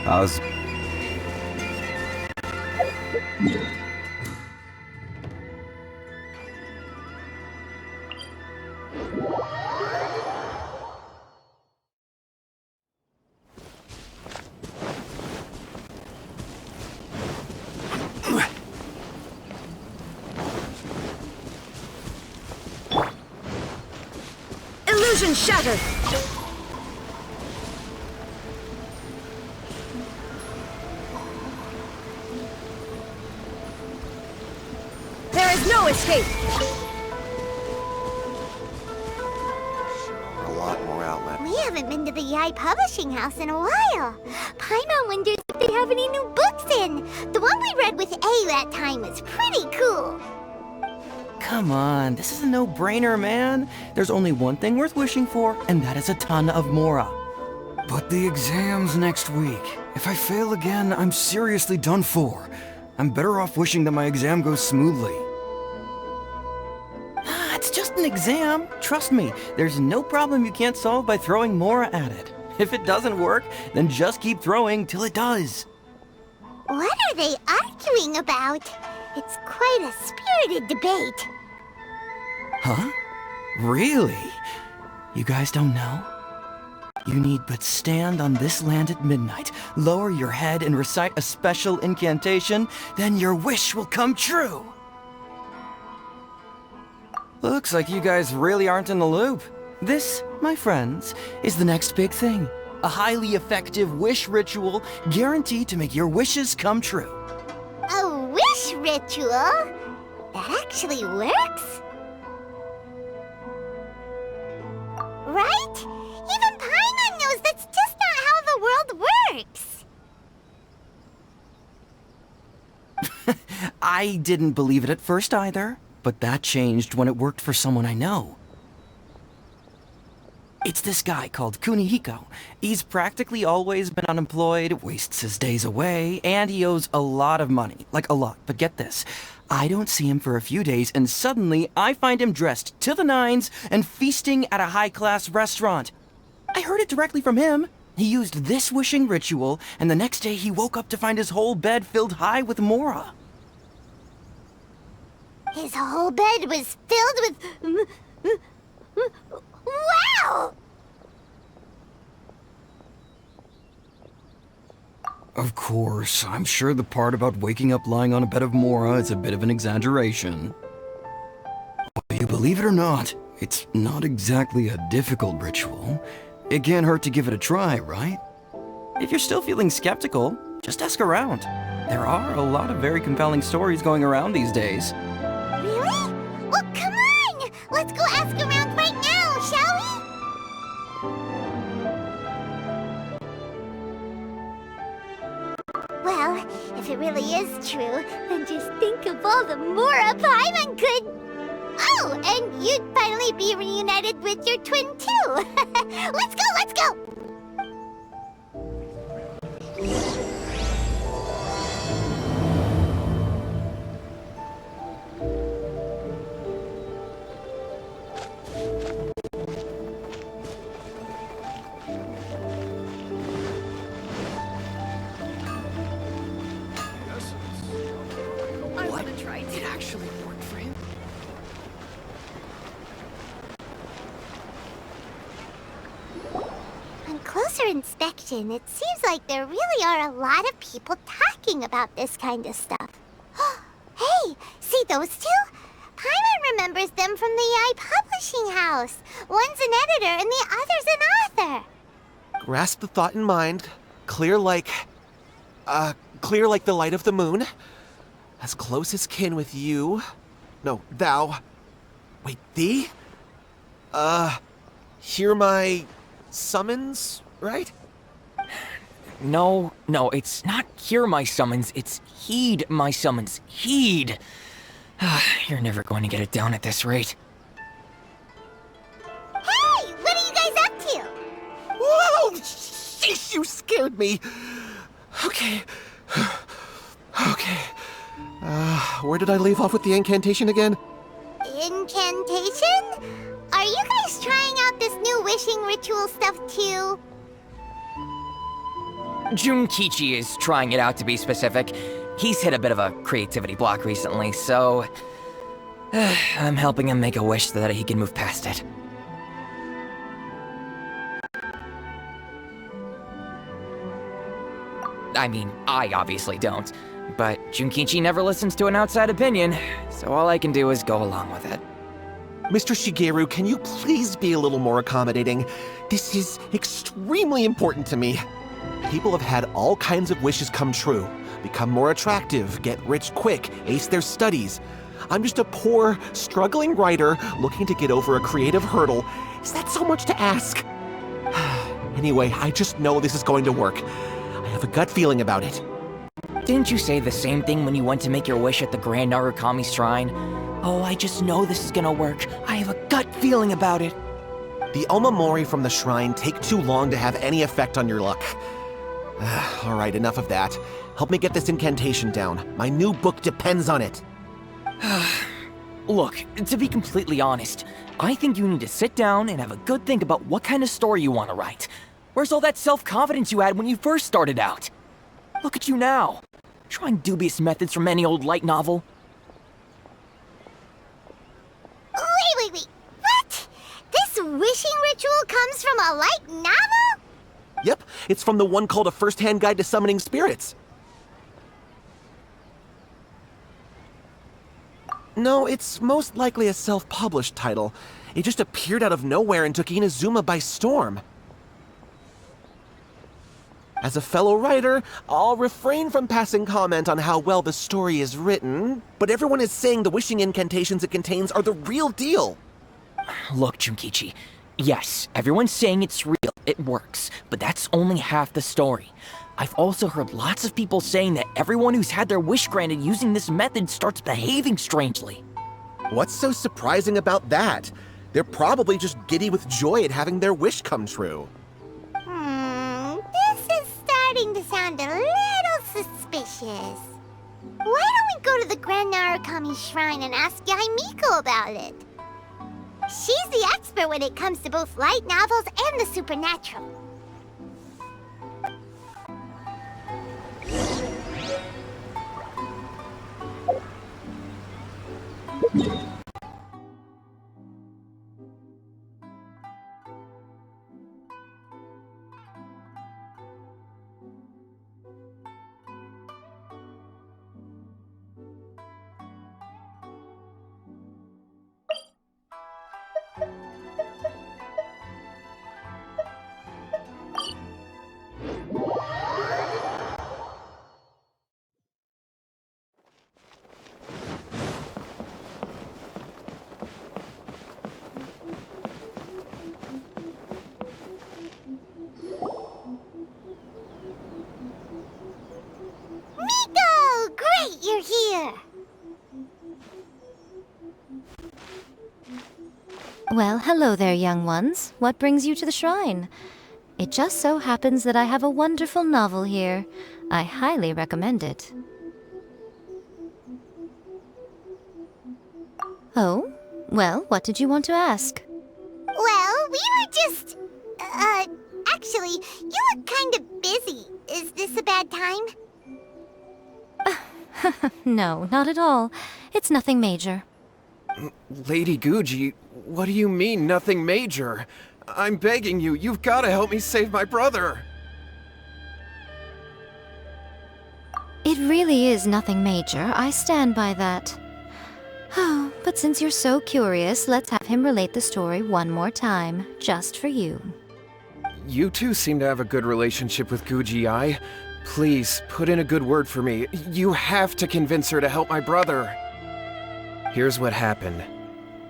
How's... Illusion shattered! There is no escape! A lot more outlet. We haven't been to the Yai Publishing House in a while. Paimon wonders if they have any new books in. The one we read with A that time was pretty cool. Come on, this is a no-brainer, man. There's only one thing worth wishing for, and that is a ton of Mora. But the exam's next week. If I fail again, I'm seriously done for. I'm better off wishing that my exam goes smoothly. Ah, it's just an exam. Trust me, there's no problem you can't solve by throwing Mora at it. If it doesn't work, then just keep throwing till it does. What are they arguing about? It's quite a spirited debate. Huh? Really? You guys don't know? You need but stand on this land at midnight, lower your head and recite a special incantation, then your wish will come true. Looks like you guys really aren't in the loop. This, my friends, is the next big thing. A highly effective wish ritual guaranteed to make your wishes come true. A wish ritual? That actually works? Right? Even Paimon knows that's just not how the world works. I didn't believe it at first either, but that changed when it worked for someone I know. It's this guy called Kunihiko. He's practically always been unemployed, wastes his days away, and he owes a lot of money. Like a lot, but get this. I don't see him for a few days, and suddenly I find him dressed to the nines and feasting at a high-class restaurant. I heard it directly from him. He used this wishing ritual, and the next day he woke up to find his whole bed filled high with Mora. His whole bed was filled with... Wow! Of course, I'm sure the part about waking up lying on a bed of Mora is a bit of an exaggeration. But you believe it or not, it's not exactly a difficult ritual. It can't hurt to give it a try, right? If you're still feeling skeptical, just ask around. There are a lot of very compelling stories going around these days. Really? Well, come on! Let's go ask around right now, shall we? Well, if it really is true, then just think of all the Mora Paimon could... Oh, and you'd finally be reunited with your twin, too! Let's go, let's go! It actually worked for him? On closer inspection, it seems like there really are a lot of people talking about this kind of stuff. Hey, see those two? Paimon remembers them from the Yai Publishing House. One's an editor and the other's an author. Grasp the thought in mind. Clear like the light of the moon. As close as kin with you. No, thou. Wait, thee? Hear my summons, right? No, it's not hear my summons, it's heed my summons. Heed! You're never going to get it down at this rate. Hey, what are you guys up to? Whoa! Sheesh, you scared me! Okay. Okay. Where did I leave off with the incantation again? Incantation? Are you guys trying out this new wishing ritual stuff too? Junkichi is trying it out, to be specific. He's hit a bit of a creativity block recently, so... I'm helping him make a wish so that he can move past it. I mean, I obviously don't. But Junkichi never listens to an outside opinion, so all I can do is go along with it. Mr. Shigeru, can you please be a little more accommodating? This is extremely important to me. People have had all kinds of wishes come true. Become more attractive, get rich quick, ace their studies. I'm just a poor, struggling writer looking to get over a creative hurdle. Is that so much to ask? Anyway, I just know this is going to work. I have a gut feeling about it. Didn't you say the same thing when you went to make your wish at the Grand Narukami Shrine? Oh, I just know this is gonna work. I have a gut feeling about it. The omamori from the shrine take too long to have any effect on your luck. Alright, enough of that. Help me get this incantation down. My new book depends on it. Look, to be completely honest, I think you need to sit down and have a good think about what kind of story you want to write. Where's all that self-confidence you had when you first started out? Look at you now, trying dubious methods from any old light novel. Wait. What? This wishing ritual comes from a light novel? Yep, it's from the one called A First-Hand Guide to Summoning Spirits. No, it's most likely a self-published title. It just appeared out of nowhere and took Inazuma by storm. As a fellow writer, I'll refrain from passing comment on how well the story is written, but everyone is saying the wishing incantations it contains are the real deal. Look, Junkichi, yes, everyone's saying it's real, it works, but that's only half the story. I've also heard lots of people saying that everyone who's had their wish granted using this method starts behaving strangely. What's so surprising about that? They're probably just giddy with joy at having their wish come true. This is starting to sound a little suspicious. Why don't we go to the Grand Narukami Shrine and ask Yai Miko about it? She's the expert when it comes to both light novels and the supernatural. Miko! Great, you're here! Well, hello there, young ones. What brings you to the shrine? It just so happens that I have a wonderful novel here. I highly recommend it. Oh? Well, what did you want to ask? Well, we were just... actually, you look kind of busy. Is this a bad time? No, not at all. It's nothing major. Lady Guji, what do you mean, nothing major? I'm begging you, you've got to help me save my brother! It really is nothing major. I stand by that. Oh, but since you're so curious, let's have him relate the story one more time, just for you. You two seem to have a good relationship with Guji-ai. Please, put in a good word for me. You have to convince her to help my brother. Here's what happened.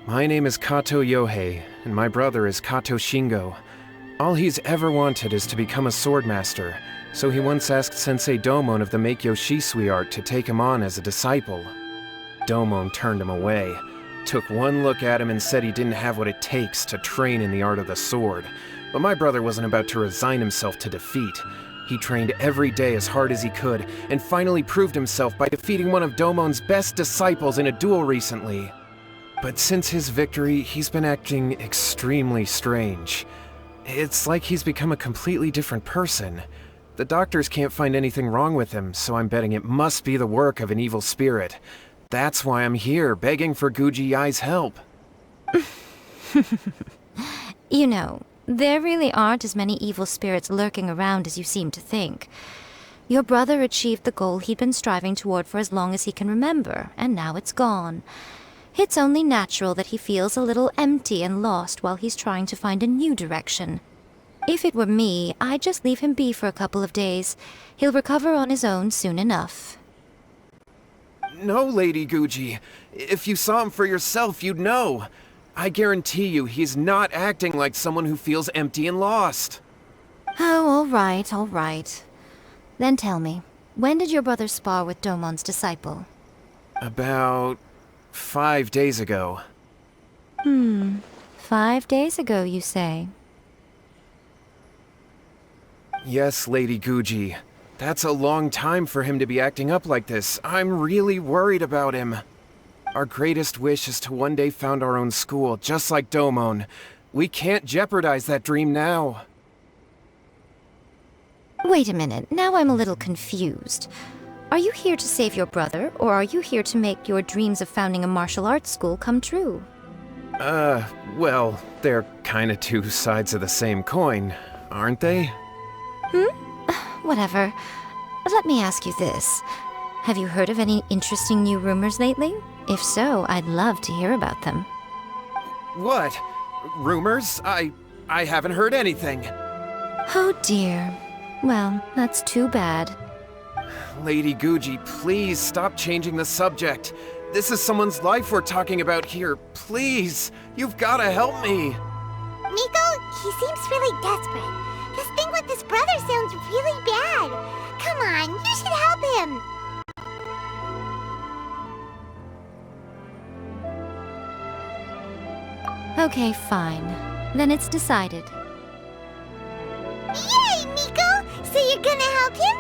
My name is Kato Yohei, and my brother is Kato Shingo. All he's ever wanted is to become a swordmaster, so he once asked Sensei Domon of the Meikyo Shisui art to take him on as a disciple. Domon turned him away, took one look at him and said he didn't have what it takes to train in the art of the sword. But my brother wasn't about to resign himself to defeat. He trained every day as hard as he could, and finally proved himself by defeating one of Domon's best disciples in a duel recently. But since his victory, he's been acting extremely strange. It's like he's become a completely different person. The doctors can't find anything wrong with him, so I'm betting it must be the work of an evil spirit. That's why I'm here, begging for Guji Yai's help. You know, there really aren't as many evil spirits lurking around as you seem to think. Your brother achieved the goal he'd been striving toward for as long as he can remember, and now it's gone. It's only natural that he feels a little empty and lost while he's trying to find a new direction. If it were me, I'd just leave him be for a couple of days. He'll recover on his own soon enough. No, Lady Guji. If you saw him for yourself, you'd know. I guarantee you he's not acting like someone who feels empty and lost. Oh, all right. Then tell me, when did your brother spar with Domon's disciple? About 5 days ago. 5 days ago, you say? Yes, Lady Guji. That's a long time for him to be acting up like this. I'm really worried about him. Our greatest wish is to one day found our own school, just like Domon. We can't jeopardize that dream now. Wait a minute, now I'm a little confused. Are you here to save your brother, or are you here to make your dreams of founding a martial arts school come true? Well, they're kinda two sides of the same coin, aren't they? Whatever. Let me ask you this. Have you heard of any interesting new rumors lately? If so, I'd love to hear about them. What? Rumors? I haven't heard anything. Oh dear. Well, that's too bad. Lady Guji, please stop changing the subject. This is someone's life we're talking about here. Please, you've gotta help me. Miko, he seems really desperate. This thing with his brother sounds really bad. Come on, you should help him. Okay, fine. Then it's decided. Yay, Miko! So you're gonna help him?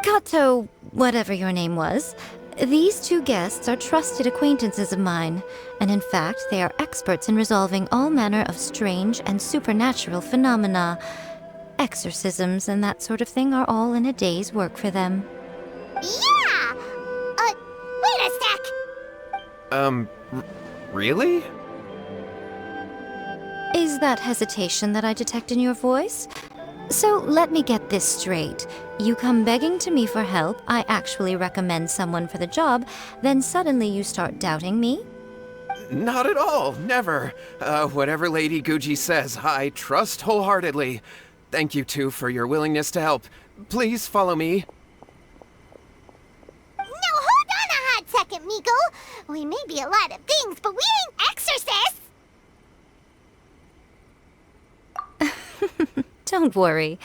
Kato, whatever your name was, these two guests are trusted acquaintances of mine, and in fact, they are experts in resolving all manner of strange and supernatural phenomena. Exorcisms and that sort of thing are all in a day's work for them. Yeah! Wait a sec! Really? Is that hesitation that I detect in your voice? So let me get this straight. You come begging to me for help, I actually recommend someone for the job, then suddenly you start doubting me? Not at all, never. Whatever Lady Guji says, I trust wholeheartedly. Thank you two for your willingness to help. Please follow me. No, hold on a hot second, Miko. We may be a lot of things, but we ain't exorcists! Don't worry.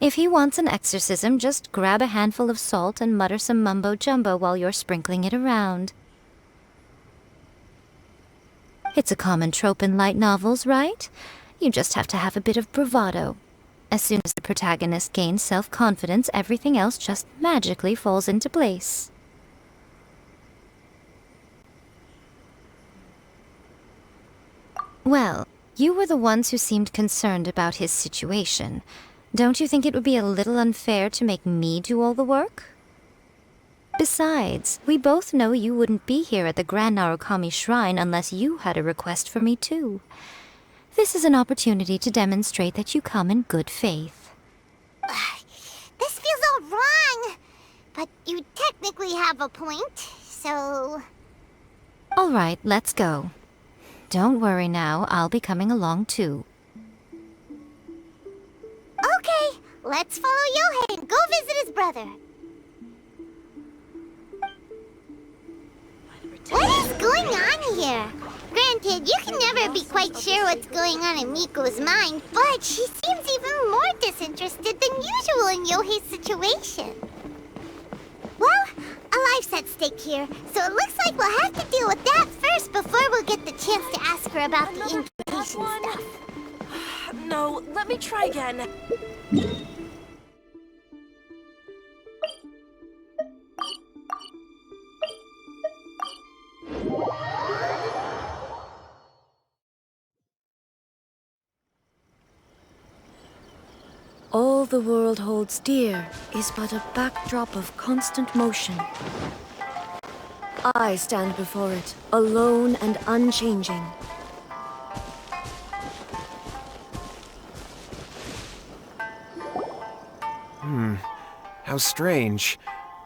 If he wants an exorcism, just grab a handful of salt and mutter some mumbo-jumbo while you're sprinkling it around. It's a common trope in light novels, right? You just have to have a bit of bravado. As soon as the protagonist gains self-confidence, everything else just magically falls into place. Well, you were the ones who seemed concerned about his situation. Don't you think it would be a little unfair to make me do all the work? Besides, we both know you wouldn't be here at the Grand Narukami Shrine unless you had a request for me too. This is an opportunity to demonstrate that you come in good faith. This feels all wrong. But you technically have a point, so... All right, let's go. Don't worry now, I'll be coming along too. Okay, let's follow Yohei and go visit his brother. What is going on here? Granted, you can never be quite sure what's going on in Miko's mind, but she seems even more disinterested than usual in Yohei's situation. Well, a life's at stake here, so it looks like we'll have to deal with that first before we'll get the chance to ask her about the invitation stuff. No, let me try again. All the world holds dear is but a backdrop of constant motion. I stand before it, alone and unchanging. How strange.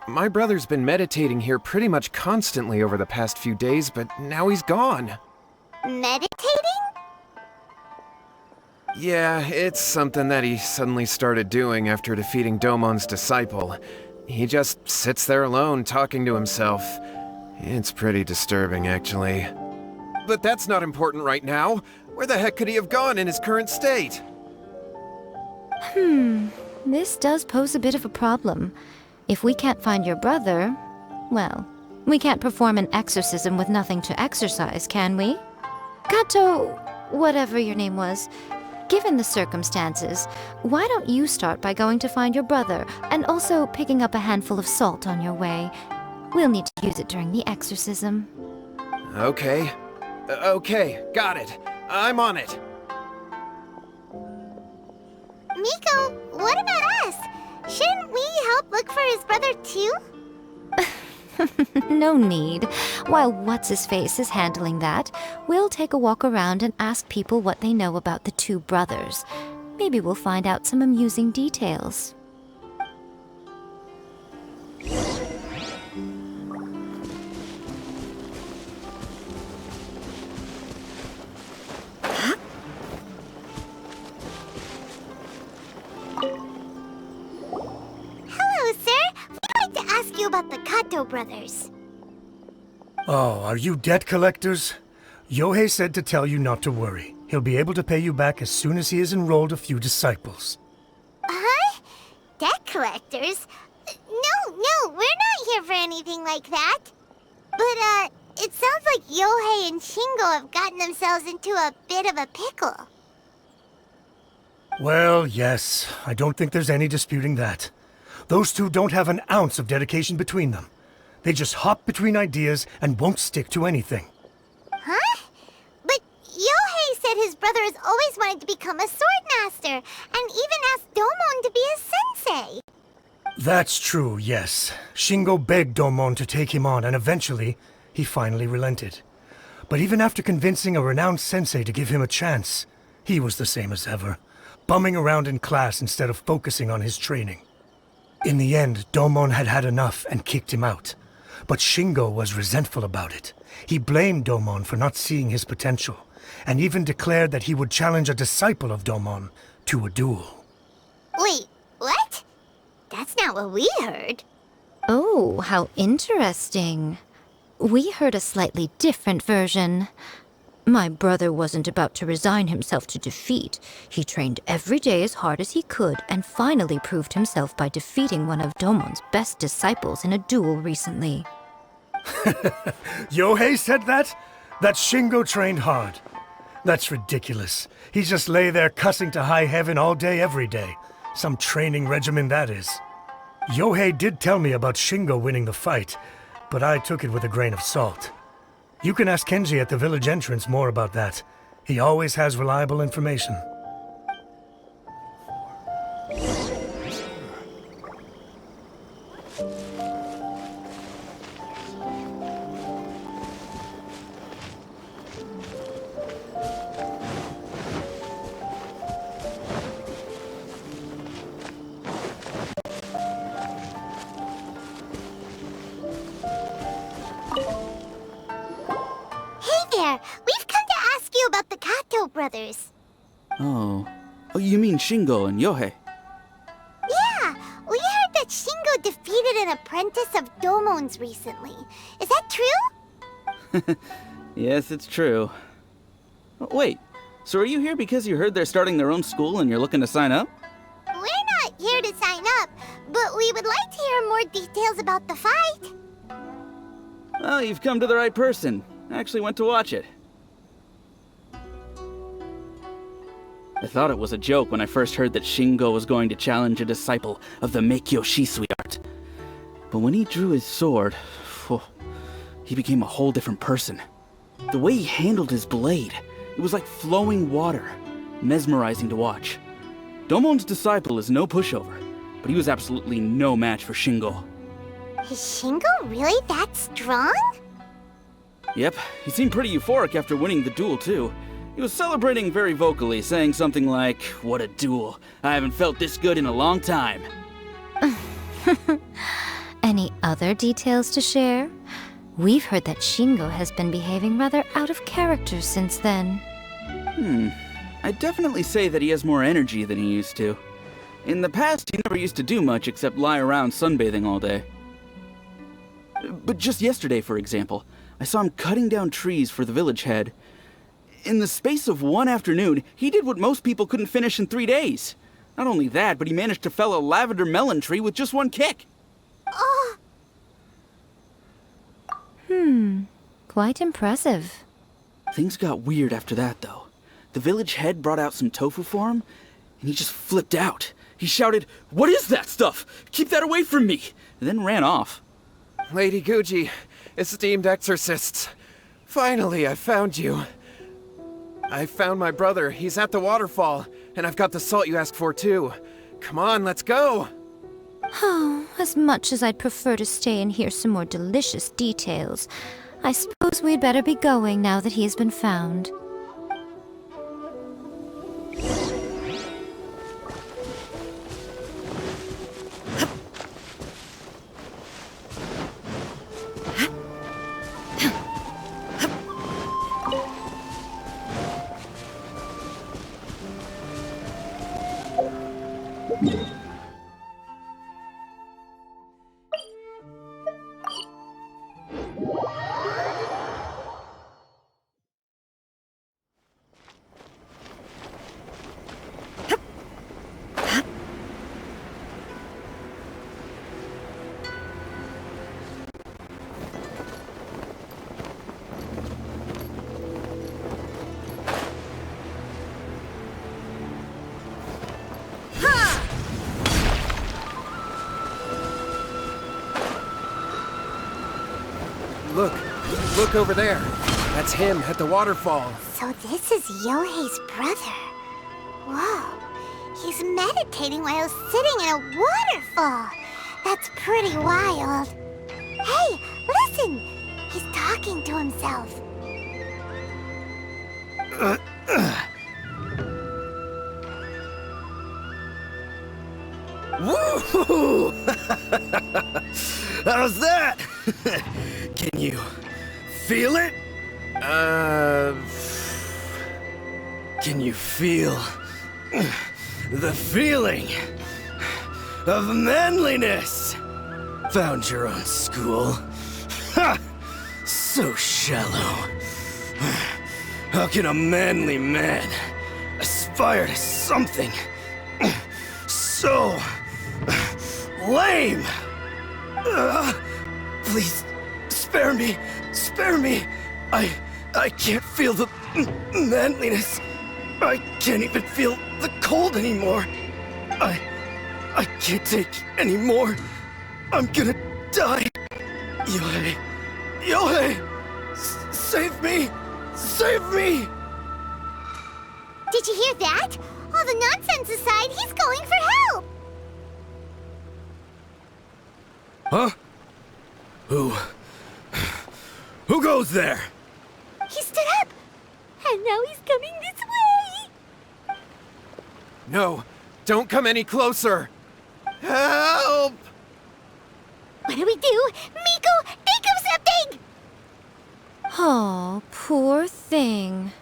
My brother's been meditating here pretty much constantly over the past few days, but now he's gone. Meditating? Yeah, it's something that he suddenly started doing after defeating Domon's disciple. He just sits there alone, talking to himself. It's pretty disturbing, actually. But that's not important right now. Where the heck could he have gone in his current state? This does pose a bit of a problem. If we can't find your brother, well, we can't perform an exorcism with nothing to exorcise, can we? Kato, whatever your name was, given the circumstances, why don't you start by going to find your brother and also picking up a handful of salt on your way? We'll need to use it during the exorcism. Okay. Okay, got it. I'm on it. Miko, what about us? Shouldn't we help look for his brother too? No need. While What's-His-Face is handling that, we'll take a walk around and ask people what they know about the two brothers. Maybe we'll find out some amusing details. Hello, sir. We'd like to ask you about the Kato brothers. Oh, are you debt collectors? Yohei said to tell you not to worry. He'll be able to pay you back as soon as he has enrolled a few disciples. Huh? Debt collectors? No, we're not here for anything like that. But, it sounds like Yohei and Shingo have gotten themselves into a bit of a pickle. Well, yes, I don't think there's any disputing that. Those two don't have an ounce of dedication between them. They just hop between ideas and won't stick to anything. Huh? But Yohei said his brother has always wanted to become a sword master, and even asked Domon to be his sensei. That's true, yes. Shingo begged Domon to take him on, and eventually, he finally relented. But even after convincing a renowned sensei to give him a chance, he was the same as ever, bumming around in class instead of focusing on his training. In the end, Domon had had enough and kicked him out. But Shingo was resentful about it. He blamed Domon for not seeing his potential, and even declared that he would challenge a disciple of Domon to a duel. Wait, what? That's not what we heard. Oh, how interesting. We heard a slightly different version. My brother wasn't about to resign himself to defeat. He trained every day as hard as he could and finally proved himself by defeating one of Domon's best disciples in a duel recently. Yohei said that? That Shingo trained hard. That's ridiculous. He just lay there cussing to high heaven all day every day. Some training regimen, that is. Yohei did tell me about Shingo winning the fight, but I took it with a grain of salt. You can ask Kenji at the village entrance more about that. He always has reliable information. We've come to ask you about the Kato brothers. Oh, you mean Shingo and Yohei? Yeah, we heard that Shingo defeated an apprentice of Domon's recently. Is that true? Yes, it's true. Wait, so are you here because you heard they're starting their own school and you're looking to sign up? We're not here to sign up, but we would like to hear more details about the fight. Well, you've come to the right person. I actually went to watch it. I thought it was a joke when I first heard that Shingo was going to challenge a disciple of the Meikyo Shisui art. But when he drew his sword, he became a whole different person. The way he handled his blade, it was like flowing water, mesmerizing to watch. Domon's disciple is no pushover, but he was absolutely no match for Shingo. Is Shingo really that strong? Yep, he seemed pretty euphoric after winning the duel, too. He was celebrating very vocally, saying something like, "What a duel. I haven't felt this good in a long time." Any other details to share? We've heard that Shingo has been behaving rather out of character since then. I'd definitely say that he has more energy than he used to. In the past, he never used to do much except lie around sunbathing all day. But just yesterday, for example, I saw him cutting down trees for the village head. In the space of one afternoon, he did what most people couldn't finish in 3 days. Not only that, but he managed to fell a lavender melon tree with just one kick. Oh, Quite impressive. Things got weird after that, though. The village head brought out some tofu for him, and he just flipped out. He shouted, "What is that stuff? Keep that away from me!" and then ran off. Lady Guji, esteemed exorcists. Finally, I found you. I found my brother. He's at the waterfall, and I've got the salt you asked for, too. Come on, let's go! Oh, as much as I'd prefer to stay and hear some more delicious details, I suppose we'd better be going now that he has been found. Look over there. That's him at the waterfall. so this is Yohei's brother. Whoa, he's meditating while sitting in a waterfall. That's pretty wild. Hey, listen! He's talking to himself. Woo! How's that? Can you feel it? Can you feel the feeling of manliness? Found your own school. Ha! So shallow. How can a manly man aspire to something so lame? Please, spare me. Spare me. I can't feel the manliness. I can't even feel the cold anymore. I can't take any more. I'm gonna die. Yohei. Yohei! Save me! Save me! Did you hear that? All the nonsense aside, he's going for help! Huh? Who goes there? He stood up! And now he's coming this way! No, don't come any closer. Help! What do we do? Miko, think of something! Oh, poor thing.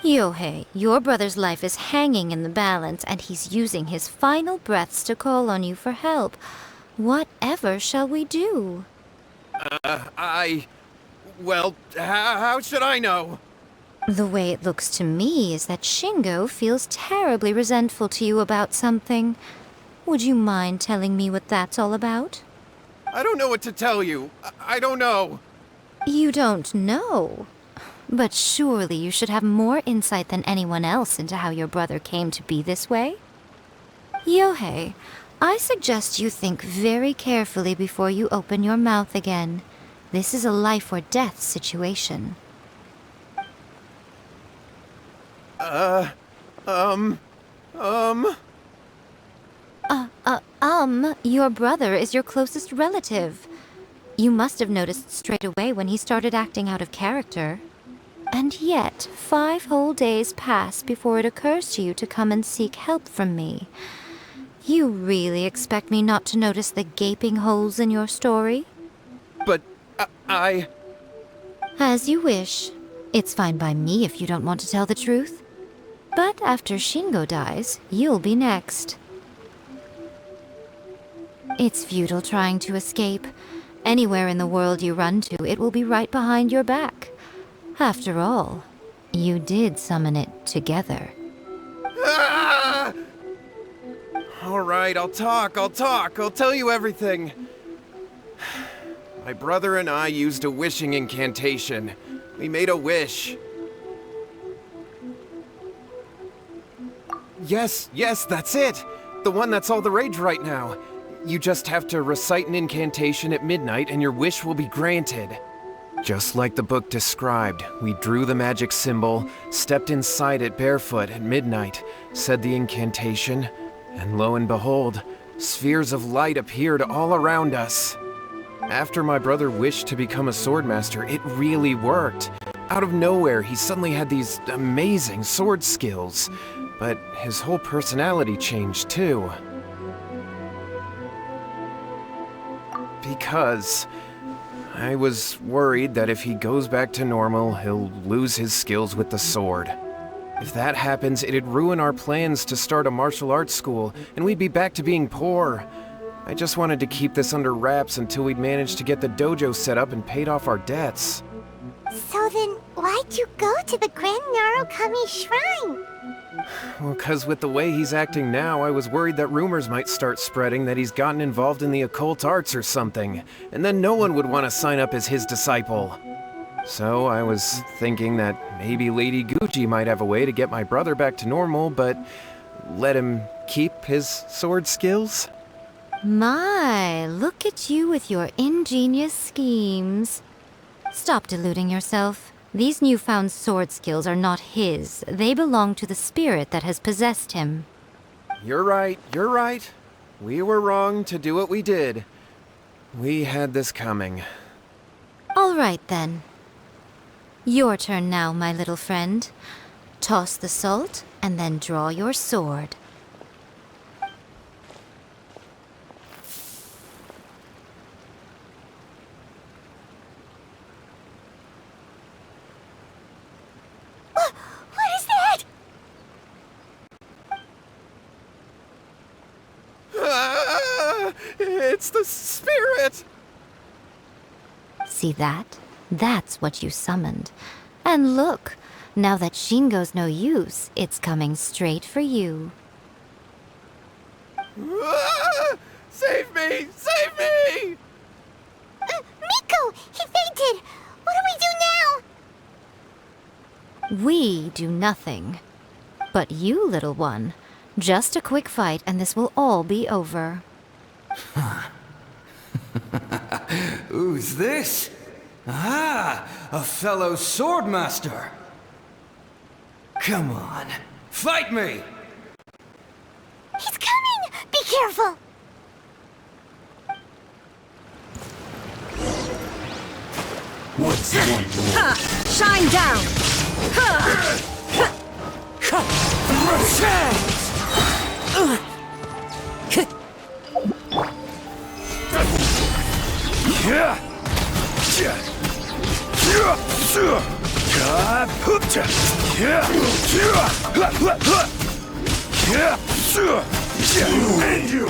Yohei, your brother's life is hanging in the balance, and he's using his final breaths to call on you for help. Whatever shall we do? Well, how should I know? The way it looks to me is that Shingo feels terribly resentful to you about something. Would you mind telling me what that's all about? I don't know what to tell you. I don't know. You don't know? But surely you should have more insight than anyone else into how your brother came to be this way? Yohei, I suggest you think very carefully before you open your mouth again. This is a life or death situation. Your brother is your closest relative. You must have noticed straight away when he started acting out of character. And yet, 5 whole days pass before it occurs to you to come and seek help from me. You really expect me not to notice the gaping holes in your story? But I... As you wish. It's fine by me if you don't want to tell the truth. But after Shingo dies, you'll be next. It's futile trying to escape. Anywhere in the world you run to, it will be right behind your back. After all, you did summon it together. Ah! All right, I'll talk. I'll tell you everything. My brother and I used a wishing incantation. We made a wish. Yes, that's it. The one that's all the rage right now. You just have to recite an incantation at midnight and your wish will be granted. Just like the book described, we drew the magic symbol, stepped inside it barefoot at midnight, said the incantation, and lo and behold, spheres of light appeared all around us. After my brother wished to become a swordmaster, it really worked. Out of nowhere, he suddenly had these amazing sword skills, but his whole personality changed too. Because I was worried that if he goes back to normal, he'll lose his skills with the sword. If that happens, it'd ruin our plans to start a martial arts school, and we'd be back to being poor. I just wanted to keep this under wraps until we'd managed to get the dojo set up and paid off our debts. So then, why'd you go to the Grand Narukami Shrine? Well, 'cause with the way he's acting now, I was worried that rumors might start spreading that he's gotten involved in the occult arts or something, and then no one would want to sign up as his disciple. So I was thinking that maybe Lady Gucci might have a way to get my brother back to normal, but let him keep his sword skills? My, look at you with your ingenious schemes. Stop deluding yourself. These newfound sword skills are not his. They belong to the spirit that has possessed him. You're right. We were wrong to do what we did. We had this coming. All right, then. Your turn now, my little friend. Toss the salt, and then draw your sword. What is that? It's the spirit! See that? That's what you summoned. And look, now that Shingo's no use, it's coming straight for you. Save me! Save me! Miko! He fainted! What do we do now? We do nothing. But you, little one, just a quick fight and this will all be over. Who's this? Ah, a fellow swordmaster. Come on, fight me! He's coming! Be careful! What's one more? Shine down! And you!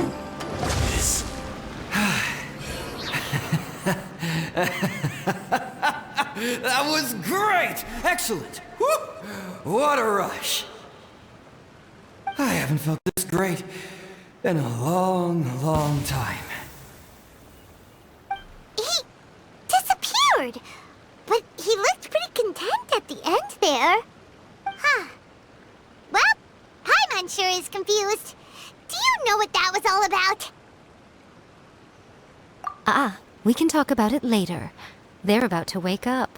That was great! Excellent! Woo! What a rush! I haven't felt this great in a long, long time. He disappeared! But he looked pretty content at the end there. Huh. Well, Paimon sure is confused. Do you know what that was all about? We can talk about it later. They're about to wake up.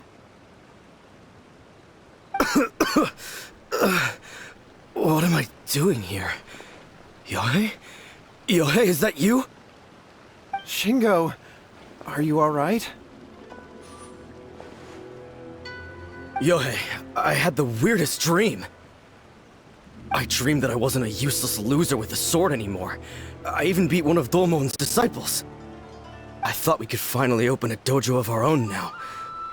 What am I doing here? Yae? Yohei, is that you? Shingo, are you alright? Yohei, I had the weirdest dream. I dreamed that I wasn't a useless loser with a sword anymore. I even beat one of Domon's disciples. I thought we could finally open a dojo of our own now.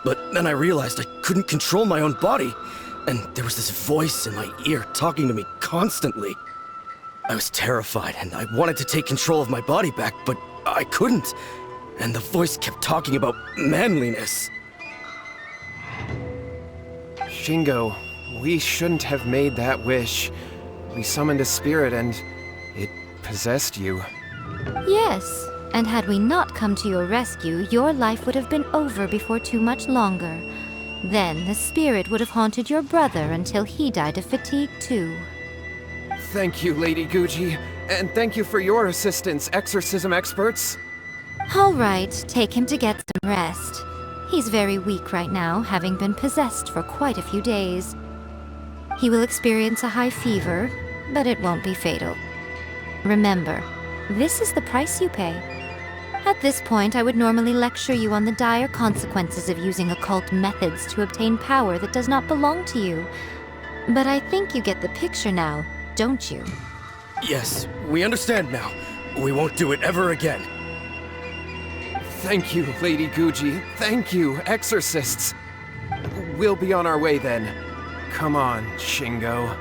But then I realized I couldn't control my own body, and there was this voice in my ear talking to me constantly. I was terrified, and I wanted to take control of my body back, but I couldn't. And the voice kept talking about manliness. Shingo, we shouldn't have made that wish. We summoned a spirit and it possessed you. Yes, and had we not come to your rescue, your life would have been over before too much longer. Then the spirit would have haunted your brother until he died of fatigue too. Thank you, Lady Guji, and thank you for your assistance, exorcism experts. All right, take him to get some rest. He's very weak right now, having been possessed for quite a few days. He will experience a high fever, but it won't be fatal. Remember, this is the price you pay. At this point, I would normally lecture you on the dire consequences of using occult methods to obtain power that does not belong to you. But I think you get the picture now, don't you? Yes, we understand now. We won't do it ever again. Thank you, Lady Guji. Thank you, exorcists. We'll be on our way then. Come on, Shingo.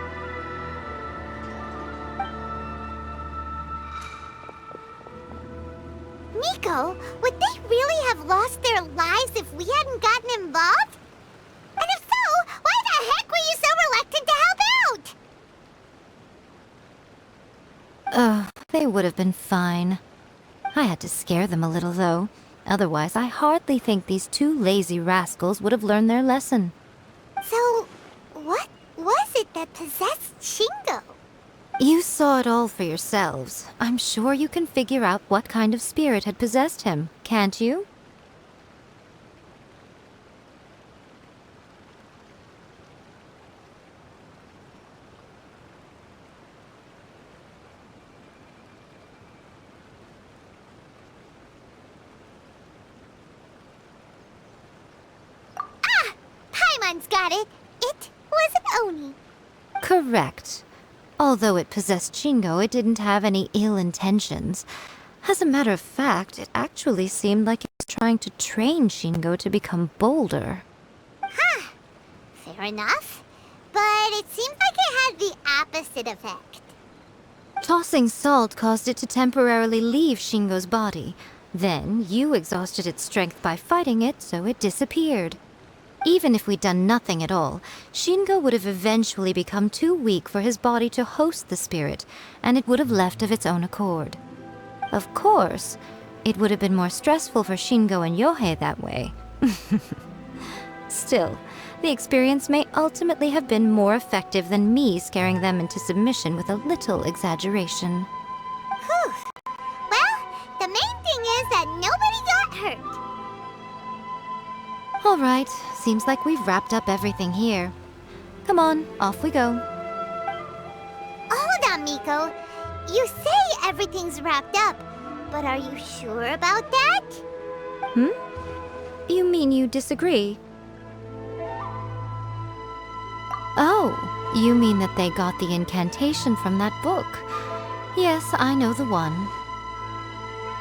Miko, would they really have lost their lives if we hadn't gotten involved? And if so, why the heck were you so reluctant to help out? They would have been fine. I had to scare them a little, though. Otherwise, I hardly think these two lazy rascals would have learned their lesson. So, what was it that possessed Shingo? You saw it all for yourselves. I'm sure you can figure out what kind of spirit had possessed him, can't you? Paimon's got it. It was an Oni. Correct. Although it possessed Shingo, it didn't have any ill intentions. As a matter of fact, it actually seemed like it was trying to train Shingo to become bolder. Huh. Fair enough. But it seems like it had the opposite effect. Tossing salt caused it to temporarily leave Shingo's body. Then, you exhausted its strength by fighting it, so it disappeared. Even if we'd done nothing at all, Shingo would have eventually become too weak for his body to host the spirit, and it would have left of its own accord. Of course, it would have been more stressful for Shingo and Yohei that way. Still, the experience may ultimately have been more effective than me scaring them into submission with a little exaggeration. Whew. Well, the main thing is that nobody got hurt. All right, seems like we've wrapped up everything here. Come on, off we go. Hold on, Miko. You say everything's wrapped up, but are you sure about that? You mean you disagree? Oh, you mean that they got the incantation from that book. Yes, I know the one.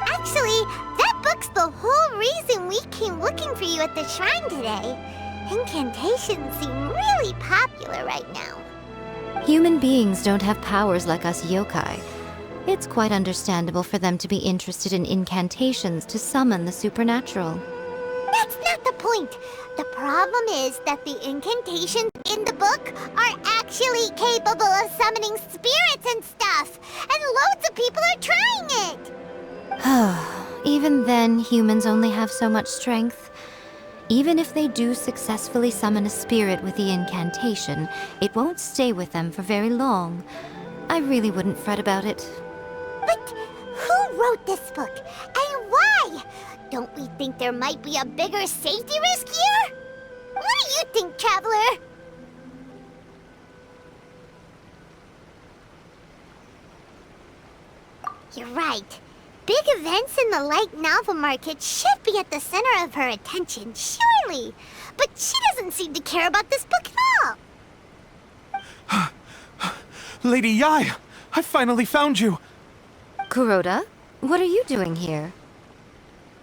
Actually, that book's the whole reason we came looking for you at the shrine today. Incantations seem really popular right now. Human beings don't have powers like us yokai. It's quite understandable for them to be interested in incantations to summon the supernatural. That's not the point. The problem is that the incantations in the book are actually capable of summoning spirits and stuff, and loads of people are trying it. Even then, humans only have so much strength. Even if they do successfully summon a spirit with the incantation, it won't stay with them for very long. I really wouldn't fret about it. But who wrote this book, and why? Don't we think there might be a bigger safety risk here? What do you think, Traveler? You're right. Big events in the light novel market should be at the center of her attention, surely. But she doesn't seem to care about this book at all. Lady Yai, I finally found you. Kuroda, what are you doing here?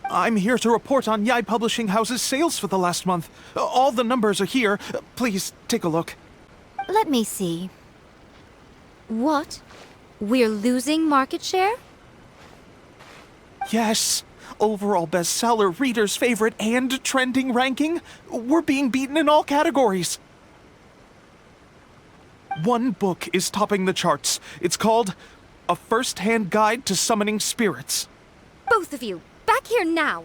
I'm here to report on Yai Publishing House's sales for the last month. All the numbers are here. Please, take a look. Let me see. What? We're losing market share? Yes. Overall bestseller, readers' favorite, and trending ranking. We're being beaten in all categories. One book is topping the charts. It's called A First-Hand Guide to Summoning Spirits. Both of you, back here now!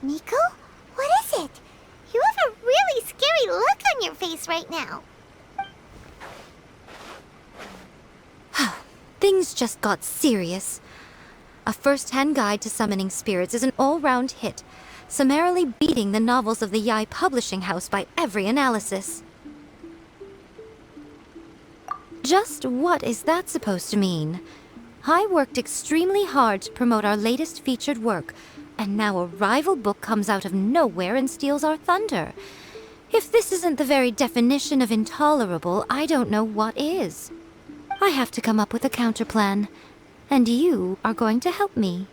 Miko? What is it? You have a really scary look on your face right now. Things just got serious. A First-Hand Guide to Summoning Spirits is an all-round hit, summarily beating the novels of the Yai Publishing House by every analysis. Just what is that supposed to mean? I worked extremely hard to promote our latest featured work, and now a rival book comes out of nowhere and steals our thunder. If this isn't the very definition of intolerable, I don't know what is. I have to come up with a counterplan, and you are going to help me.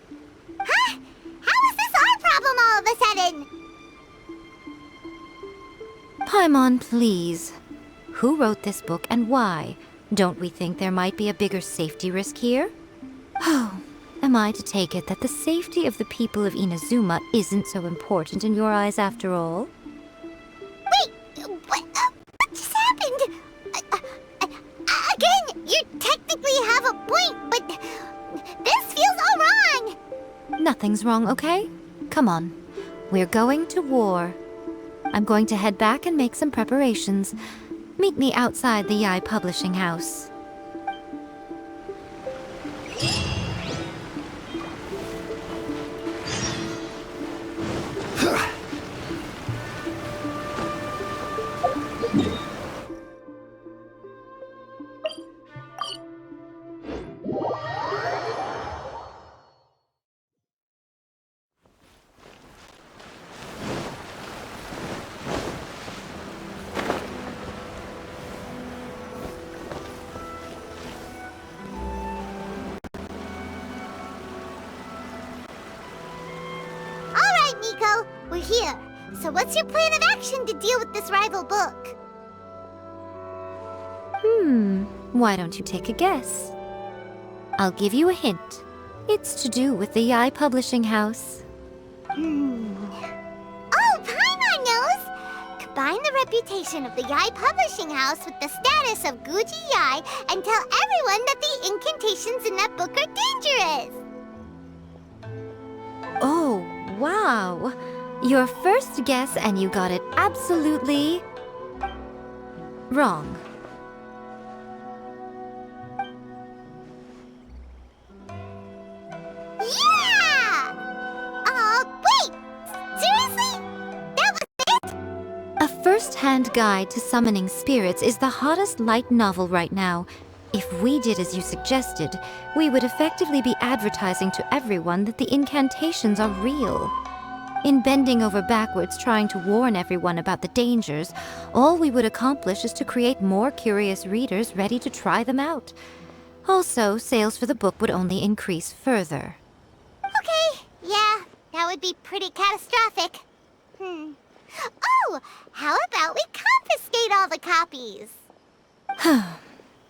Huh? How is this our problem all of a sudden? Paimon, please. Who wrote this book and why? Don't we think there might be a bigger safety risk here? Oh, am I to take it that the safety of the people of Inazuma isn't so important in your eyes after all? Wait, what just happened? Again, you technically have a point, but this feels all wrong. Nothing's wrong, okay? Come on. We're going to war. I'm going to head back and make some preparations. Meet me outside the Yai Publishing House. Miko, we're here. So what's your plan of action to deal with this rival book? Why don't you take a guess? I'll give you a hint. It's to do with the Yai Publishing House. Oh, Paimon knows! Combine the reputation of the Yai Publishing House with the status of Guji Yai and tell everyone that the incantations in that book are dangerous! Oh, wow. Your first guess and you got it absolutely wrong. Yeah! Wait! Seriously? That was it? A first-hand guide to summoning spirits is the hottest light novel right now. If we did as you suggested, we would effectively be advertising to everyone that the incantations are real. In bending over backwards trying to warn everyone about the dangers, all we would accomplish is to create more curious readers ready to try them out. Also, sales for the book would only increase further. Okay, yeah, that would be pretty catastrophic. Oh, how about we confiscate all the copies?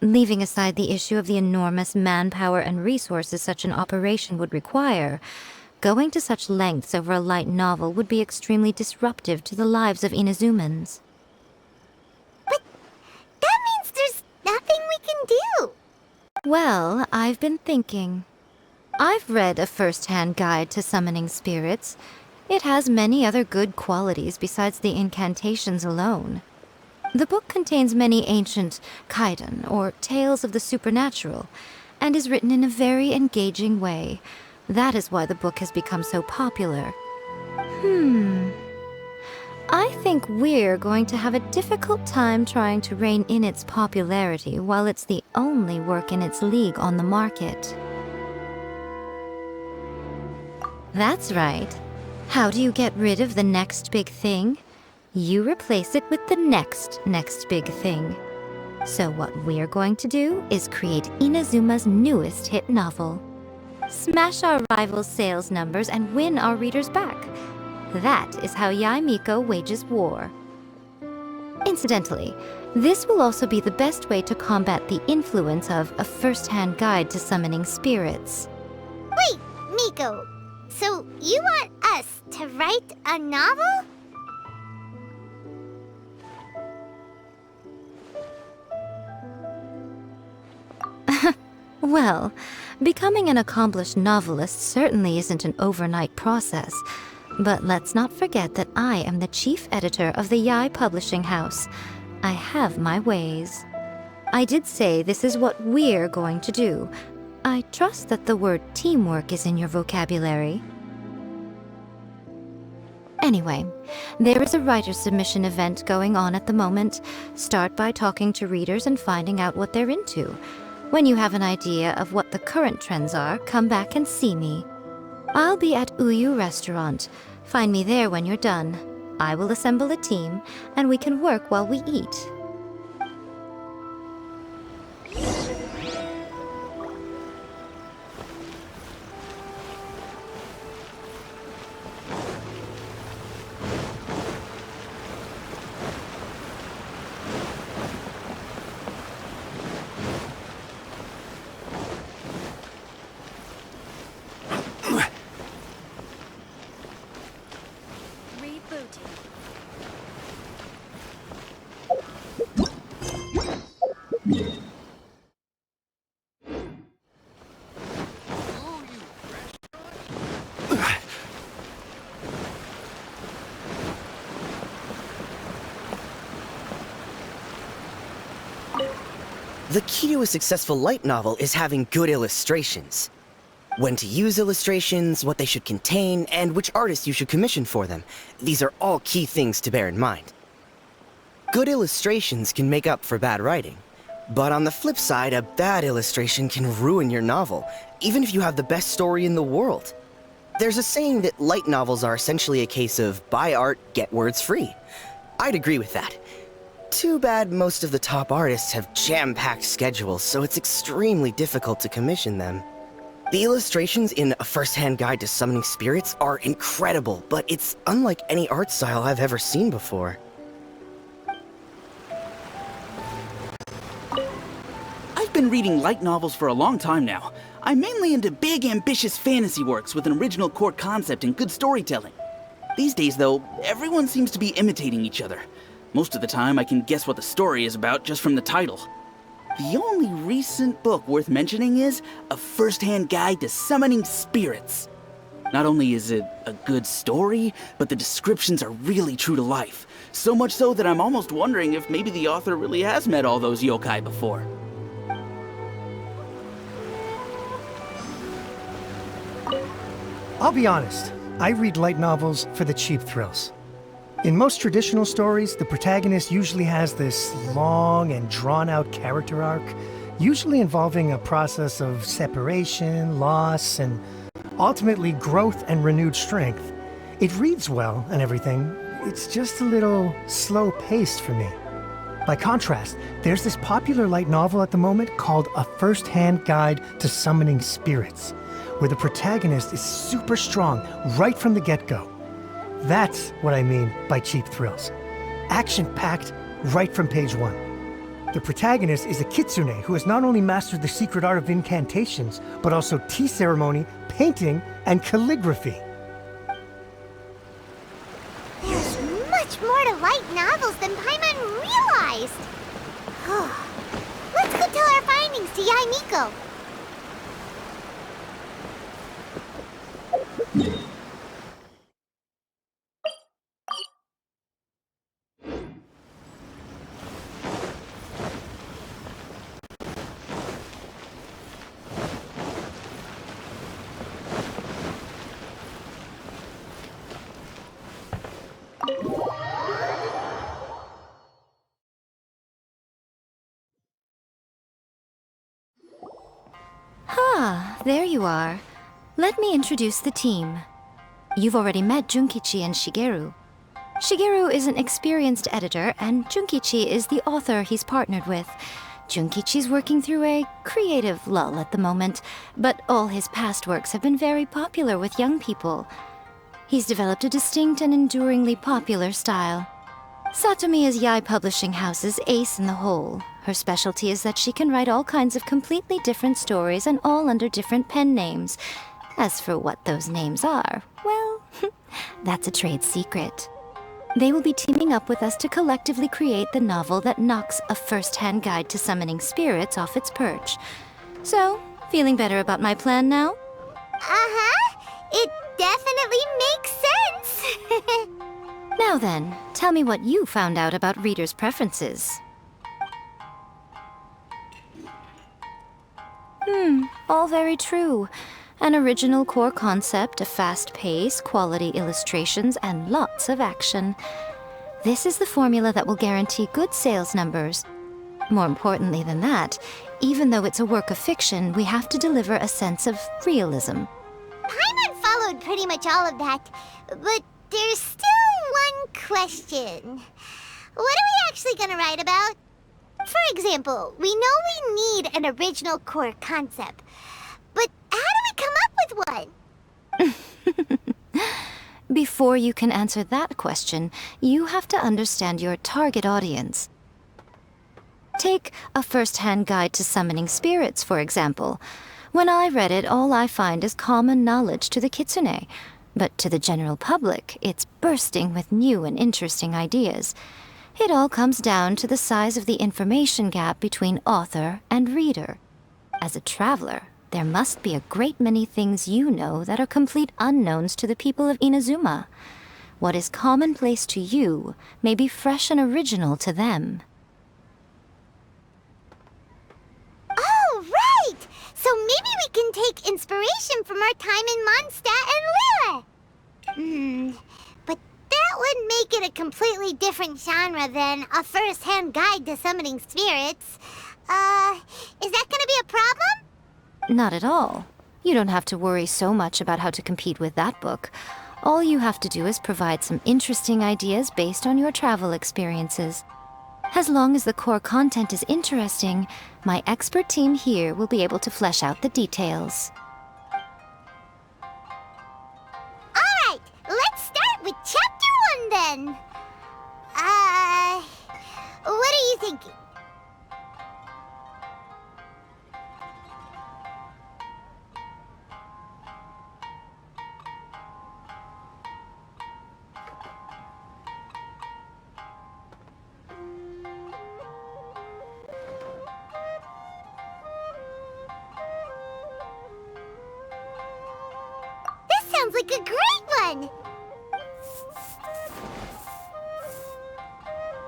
Leaving aside the issue of the enormous manpower and resources such an operation would require, going to such lengths over a light novel would be extremely disruptive to the lives of Inazumans. But that means there's nothing we can do. Well, I've been thinking. I've read A First-Hand Guide to Summoning Spirits. It has many other good qualities besides the incantations alone. The book contains many ancient kaiden, or tales of the supernatural, and is written in a very engaging way. That is why the book has become so popular. I think we're going to have a difficult time trying to rein in its popularity while it's the only work in its league on the market. That's right. How do you get rid of the next big thing? You replace it with the next big thing. So what we're going to do is create Inazuma's newest hit novel. Smash our rival's sales numbers and win our readers back. That is how Miko wages war. Incidentally, this will also be the best way to combat the influence of a first-hand guide to summoning spirits. Wait, Miko, so you want us to write a novel? Well, becoming an accomplished novelist certainly isn't an overnight process. But let's not forget that I am the chief editor of the Yae Publishing House. I have my ways. I did say this is what we're going to do. I trust that the word teamwork is in your vocabulary. Anyway, there is a writer's submission event going on at the moment. Start by talking to readers and finding out what they're into. When you have an idea of what the current trends are, come back and see me. I'll be at Uyu Restaurant. Find me there when you're done. I will assemble a team, and we can work while we eat. The key to a successful light novel is having good illustrations. When to use illustrations, what they should contain, and which artist you should commission for them. These are all key things to bear in mind. Good illustrations can make up for bad writing. But on the flip side, a bad illustration can ruin your novel, even if you have the best story in the world. There's a saying that light novels are essentially a case of buy art, get words free. I'd agree with that. Too bad most of the top artists have jam-packed schedules, so it's extremely difficult to commission them. The illustrations in A First-Hand Guide to Summoning Spirits are incredible, but it's unlike any art style I've ever seen before. I've been reading light novels for a long time now. I'm mainly into big, ambitious fantasy works with an original core concept and good storytelling. These days, though, everyone seems to be imitating each other. Most of the time, I can guess what the story is about just from the title. The only recent book worth mentioning is A First-Hand Guide to Summoning Spirits. Not only is it a good story, but the descriptions are really true to life. So much so that I'm almost wondering if maybe the author really has met all those yokai before. I'll be honest, I read light novels for the cheap thrills. In most traditional stories, the protagonist usually has this long and drawn-out character arc, usually involving a process of separation, loss, and ultimately growth and renewed strength. It reads well and everything, it's just a little slow-paced for me. By contrast, there's this popular light novel at the moment called A First-Hand Guide to Summoning Spirits, where the protagonist is super strong right from the get-go. That's what I mean by cheap thrills. Action-packed right from page 1. The protagonist is a kitsune who has not only mastered the secret art of incantations, but also tea ceremony, painting, and calligraphy. There's much more to light novels than Paimon realized. Let's go tell our findings to Miko. you are. Let me introduce the team. You've already met Junkichi and Shigeru. Shigeru is an experienced editor, and Junkichi is the author he's partnered with. Junkichi's working through a creative lull at the moment, but all his past works have been very popular with young people. He's developed a distinct and enduringly popular style. Satomi is Yae Publishing House's ace in the hole. Her specialty is that she can write all kinds of completely different stories and all under different pen names. As for what those names are, well, that's a trade secret. They will be teaming up with us to collectively create the novel that knocks a first-hand guide to summoning spirits off its perch. So, feeling better about my plan now? Uh-huh. It definitely makes sense. Now then, tell me what you found out about readers' preferences. All very true. An original core concept, a fast pace, quality illustrations, and lots of action. This is the formula that will guarantee good sales numbers. More importantly than that, even though it's a work of fiction, we have to deliver a sense of realism. Paimon followed pretty much all of that, but there's still one question. What are we actually gonna write about? For example, we know we need an original core concept, but how do we come up with one? Before you can answer that question, you have to understand your target audience. Take a first-hand guide to summoning spirits, for example. When I read it, all I find is common knowledge to the kitsune. But to the general public, it's bursting with new and interesting ideas. It all comes down to the size of the information gap between author and reader. As a traveler, there must be a great many things you know that are complete unknowns to the people of Inazuma. What is commonplace to you may be fresh and original to them. Oh, right! So maybe we can take inspiration from our time in Mondstadt and Liyue. But that would make it a completely different genre than a first-hand guide to summoning spirits. Is that gonna be a problem? Not at all. You don't have to worry so much about how to compete with that book. All you have to do is provide some interesting ideas based on your travel experiences. As long as the core content is interesting, my expert team here will be able to flesh out the details. Alright, let's start with Chapter 1 then. What are you thinking? Sounds like a great one!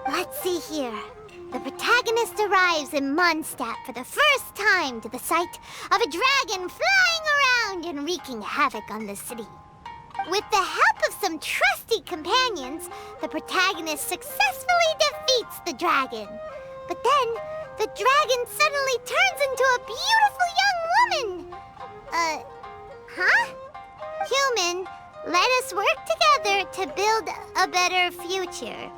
Let's see here. The protagonist arrives in Mondstadt for the first time to the sight of a dragon flying around and wreaking havoc on the city. With the help of some trusty companions, the protagonist successfully defeats the dragon. But then, the dragon suddenly turns into a beautiful young woman! Huh? Human, let us work together to build a better future.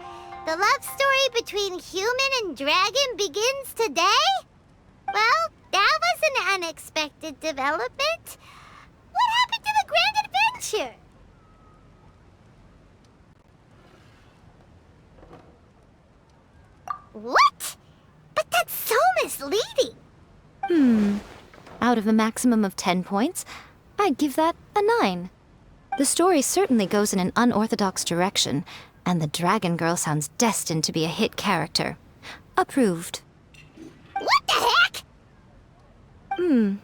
The love story between human and dragon begins today? Well, that was an unexpected development. What happened to the grand adventure? What? But that's so misleading. Out of a maximum of 10 points, I'd give that a 9. The story certainly goes in an unorthodox direction, and the Dragon Girl sounds destined to be a hit character. Approved. What the heck?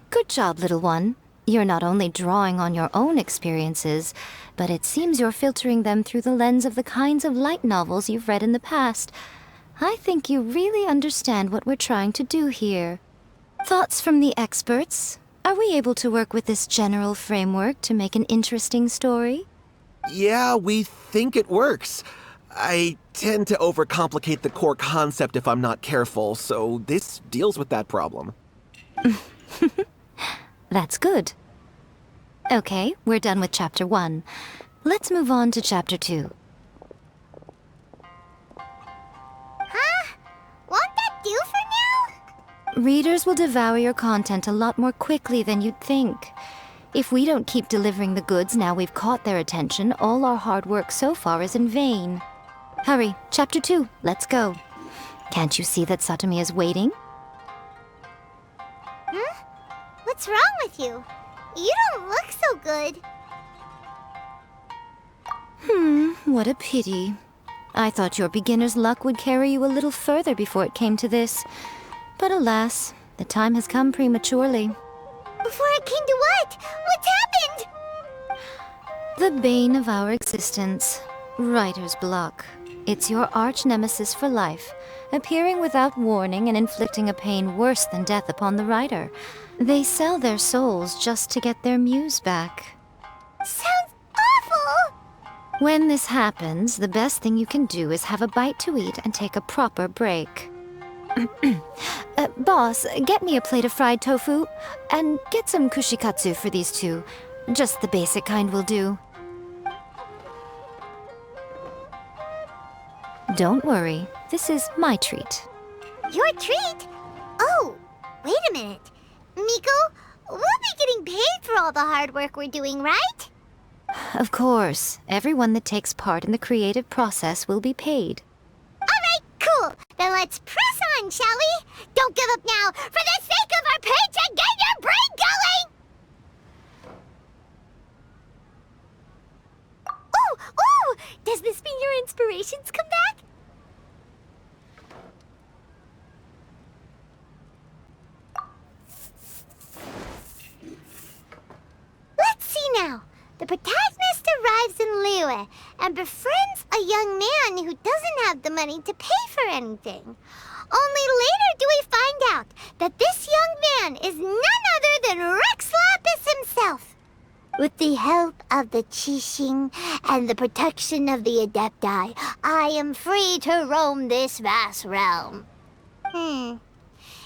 Good job, little one. You're not only drawing on your own experiences, but it seems you're filtering them through the lens of the kinds of light novels you've read in the past. I think you really understand what we're trying to do here. Thoughts from the experts? Are we able to work with this general framework to make an interesting story? Yeah, we think it works. I tend to overcomplicate the core concept if I'm not careful, so this deals with that problem. That's good. Okay, we're done with Chapter 1. Let's move on to Chapter 2. Huh? Won't that do for now? Readers will devour your content a lot more quickly than you'd think. If we don't keep delivering the goods now we've caught their attention, all our hard work so far is in vain. Hurry, Chapter 2, let's go. Can't you see that Satomi is waiting? Huh? What's wrong with you? You don't look so good. What a pity. I thought your beginner's luck would carry you a little further before it came to this. But alas, the time has come prematurely. Before it came to what? What's happened? The bane of our existence. Writer's block. It's your arch-nemesis for life, appearing without warning and inflicting a pain worse than death upon the writer. They sell their souls just to get their muse back. Sounds awful! When this happens, the best thing you can do is have a bite to eat and take a proper break. Boss, get me a plate of fried tofu, and get some kushikatsu for these two. Just the basic kind will do. Don't worry, this is my treat. Your treat? Oh, wait a minute. Miko, we'll be getting paid for all the hard work we're doing, right? Of course, everyone that takes part in the creative process will be paid. Alright, cool. Then let's press on, shall we? Don't give up now. For the sake of our paycheck, get your brain going! Ooh! Does this mean your inspirations come back? Let's see now. The protagonist arrives in Liyue and befriends a young man who doesn't have the money to pay for anything. Only later do we find out that this young man is none other than Rex Lapis himself. With the help of the Qixing and the protection of the Adepti, I am free to roam this vast realm. Is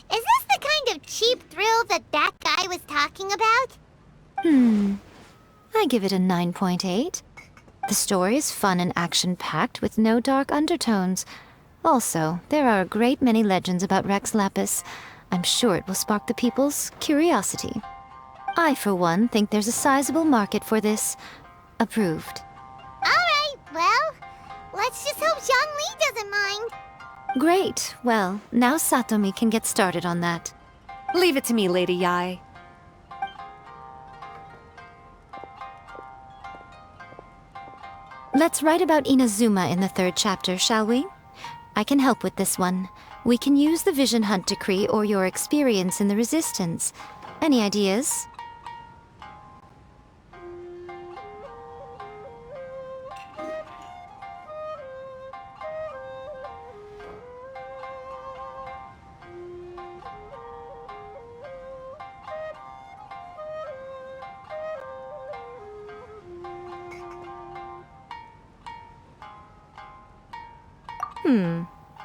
this the kind of cheap thrill that guy was talking about? I give it a 9.8. The story is fun and action-packed with no dark undertones. Also, there are a great many legends about Rex Lapis. I'm sure it will spark the people's curiosity. I, for one, think there's a sizable market for this. Approved. Alright, well, let's just hope Zhongli doesn't mind. Great. Well, now Satomi can get started on that. Leave it to me, Lady Yai. Let's write about Inazuma in the 3rd chapter, shall we? I can help with this one. We can use the Vision Hunt Decree or your experience in the Resistance. Any ideas?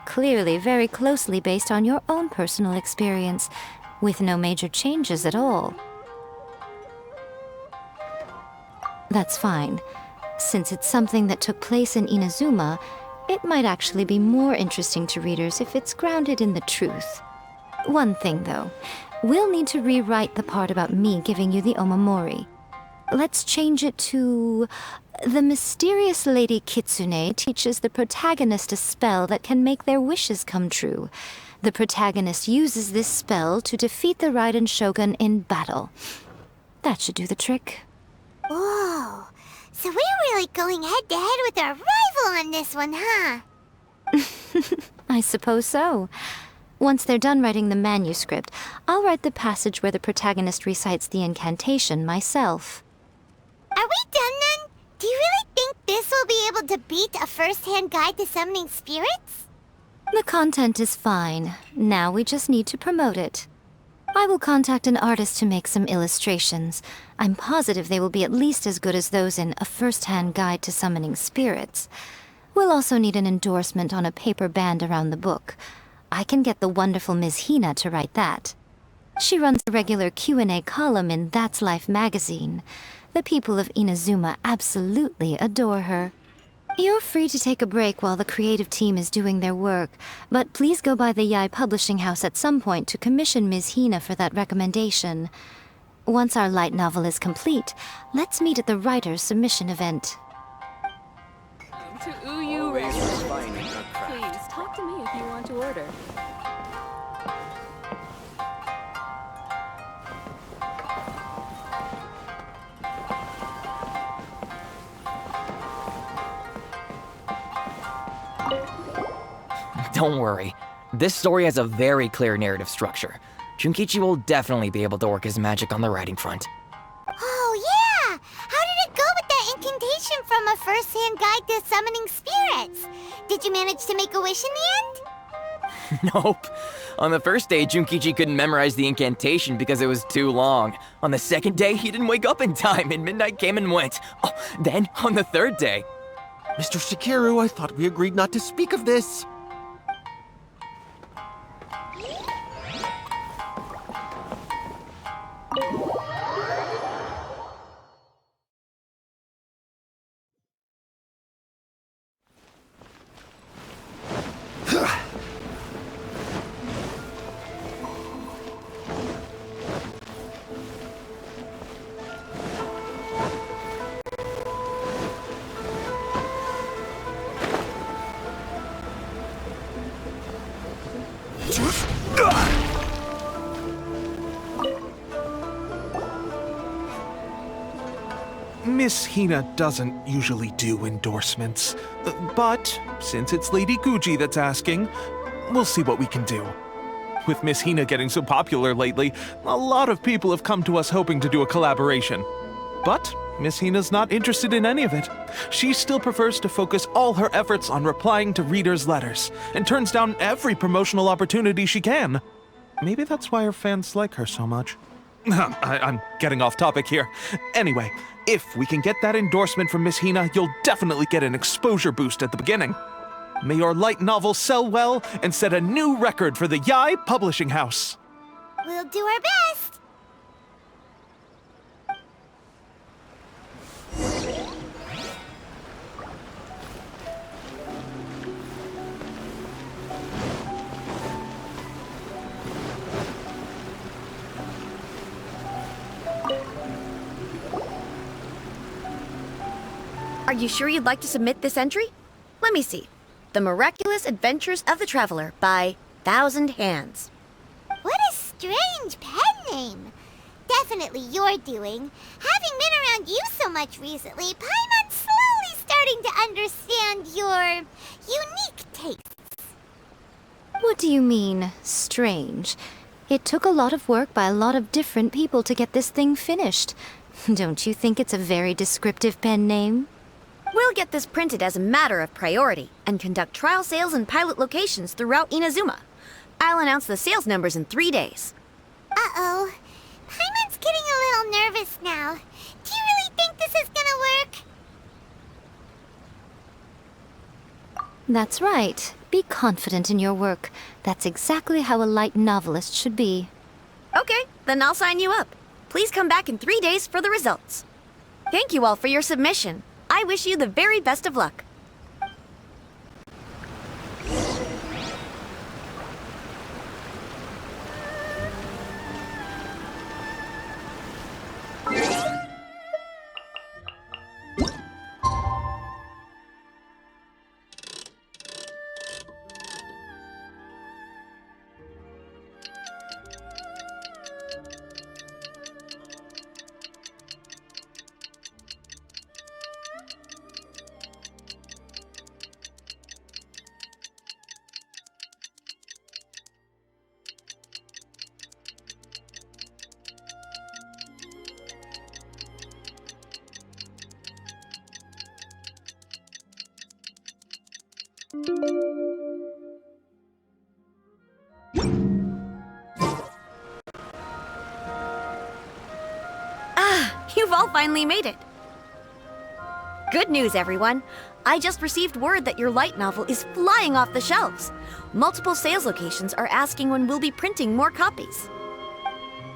Clearly very closely based on your own personal experience, with no major changes at all. That's fine. Since it's something that took place in Inazuma, it might actually be more interesting to readers if it's grounded in the truth. One thing, though. We'll need to rewrite the part about me giving you the Omamori. Let's change it to... The mysterious Lady Kitsune teaches the protagonist a spell that can make their wishes come true. The protagonist uses this spell to defeat the Raiden Shogun in battle. That should do the trick. Whoa, so we're really going head-to-head with our rival on this one, huh? I suppose so. Once they're done writing the manuscript, I'll write the passage where the protagonist recites the incantation myself. Are we done then? Do you really think this will be able to beat a first-hand guide to summoning spirits? The content is fine. Now we just need to promote it. I will contact an artist to make some illustrations. I'm positive they will be at least as good as those in A First-Hand Guide to Summoning Spirits. We'll also need an endorsement on a paper band around the book. I can get the wonderful Ms. Hina to write that. She runs a regular Q&A column in That's Life magazine. The people of Inazuma absolutely adore her. You're free to take a break while the creative team is doing their work, but please go by the Yai Publishing House at some point to commission Ms. Hina for that recommendation. Once our light novel is complete, let's meet at the writer's submission event. To Uyu Restaurant. Please, talk to me if you want to order. Don't worry. This story has a very clear narrative structure. Junkichi will definitely be able to work his magic on the writing front. Oh, yeah! How did it go with that incantation from a first-hand guide to summoning spirits? Did you manage to make a wish in the end? Nope. On the first day, Junkichi couldn't memorize the incantation because it was too long. On the second day, he didn't wake up in time and midnight came and went. Oh, then, on the third day... Mr. Shigeru, I thought we agreed not to speak of this. Miss Hina doesn't usually do endorsements, but since it's Lady Guji that's asking, we'll see what we can do. With Miss Hina getting so popular lately, a lot of people have come to us hoping to do a collaboration. But Miss Hina's not interested in any of it. She still prefers to focus all her efforts on replying to readers' letters, and turns down every promotional opportunity she can. Maybe that's why her fans like her so much. I'm getting off topic here. Anyway, if we can get that endorsement from Miss Hina, you'll definitely get an exposure boost at the beginning. May your light novel sell well and set a new record for the Yai Publishing House. We'll do our best. Are you sure you'd like to submit this entry? Let me see. The Miraculous Adventures of the Traveler by Thousand Hands. What a strange pen name. Definitely your doing. Having been around you so much recently, Paimon's slowly starting to understand your unique tastes. What do you mean, strange? It took a lot of work by a lot of different people to get this thing finished. Don't you think it's a very descriptive pen name? We'll get this printed as a matter of priority and conduct trial sales in pilot locations throughout Inazuma. I'll announce the sales numbers in 3 days. Uh-oh. Paimon's getting a little nervous now. Do you really think this is gonna work? That's right. Be confident in your work. That's exactly how a light novelist should be. Okay, then I'll sign you up. Please come back in 3 days for the results. Thank you all for your submission. I wish you the very best of luck. You've all finally made it. Good news, everyone. I just received word that your light novel is flying off the shelves. Multiple sales locations are asking when we'll be printing more copies.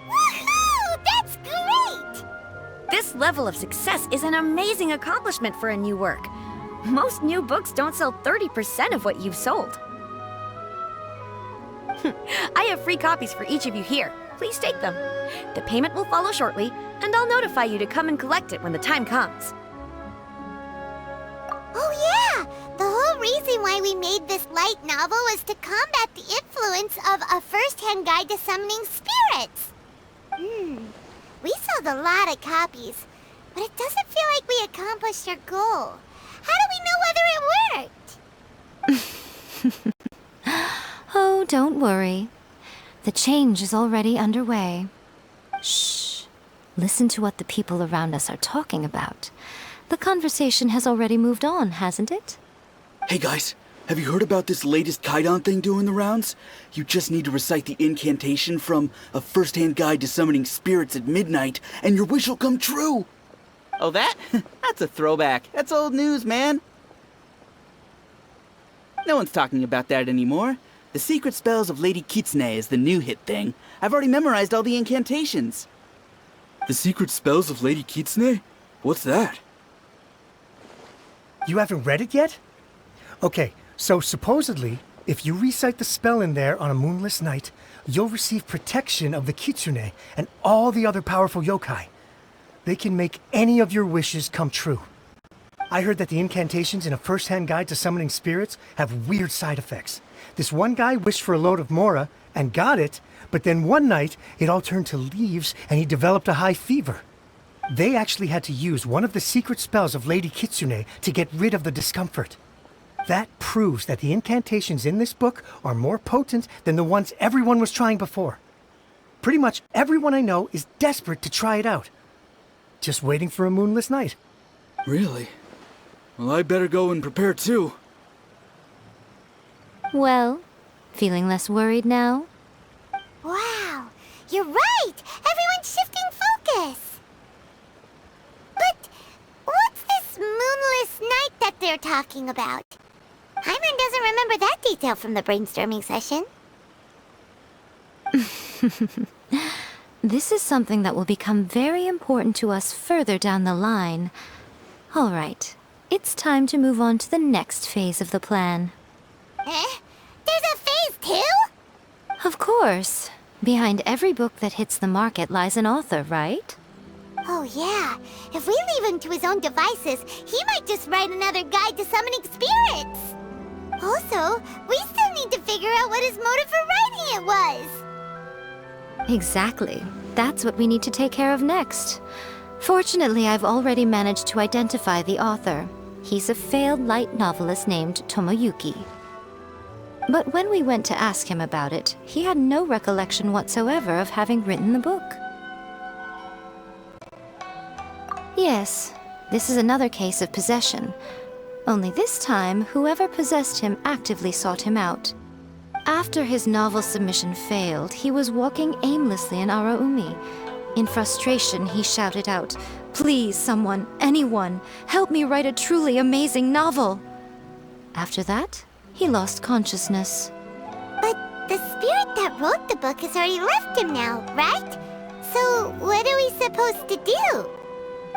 Woohoo! That's great! This This level of success is an amazing accomplishment for a new work. Most new books don't sell 30% of what you've sold. I have free copies for each of you here. Please take them. The payment will follow shortly, and I'll notify you to come and collect it when the time comes. Oh yeah! The whole reason why we made this light novel was to combat the influence of a first-hand guide to summoning spirits. We sold a lot of copies, but it doesn't feel like we accomplished our goal. How do we know whether it worked? Oh, don't worry. The change is already underway. Shh. Listen to what the people around us are talking about. The conversation has already moved on, hasn't it? Hey guys, have you heard about this latest Kaidan thing doing the rounds? You just need to recite the incantation from A First-Hand Guide to Summoning Spirits at midnight, and your wish will come true! Oh, that? That's a throwback. That's old news, man. No one's talking about that anymore. The Secret Spells of Lady Kitsune is the new hit thing. I've already memorized all the incantations. The Secret Spells of Lady Kitsune? What's that? You haven't read it yet? Okay, so supposedly, if you recite the spell in there on a moonless night, you'll receive protection of the Kitsune and all the other powerful yokai. They can make any of your wishes come true. I heard that the incantations in A First-Hand Guide to Summoning Spirits have weird side effects. This one guy wished for a load of mora and got it, but then one night it all turned to leaves and he developed a high fever. They actually had to use one of the secret spells of Lady Kitsune to get rid of the discomfort. That proves that the incantations in this book are more potent than the ones everyone was trying before. Pretty much everyone I know is desperate to try it out. Just waiting for a moonless night. Really? Well, I better go and prepare too. Well, feeling less worried now? Wow, you're right! Everyone's shifting focus! But what's this moonless night that they're talking about? Hyman doesn't remember that detail from the brainstorming session. This is something that will become very important to us further down the line. All right, it's time to move on to the next phase of the plan. There's a phase 2? Of course. Behind every book that hits the market lies an author, right? Oh yeah, if we leave him to his own devices, he might just write another guide to summoning spirits. Also, we still need to figure out what his motive for writing it was. Exactly. That's what we need to take care of next. Fortunately, I've already managed to identify the author. He's a failed light novelist named Tomoyuki. But when we went to ask him about it, he had no recollection whatsoever of having written the book. Yes, this is another case of possession. Only this time, whoever possessed him actively sought him out. After his novel submission failed, he was walking aimlessly in Araumi. In frustration, he shouted out, "Please, someone, anyone, help me write a truly amazing novel!" After that, he lost consciousness. But the spirit that wrote the book has already left him now, right? So what are we supposed to do?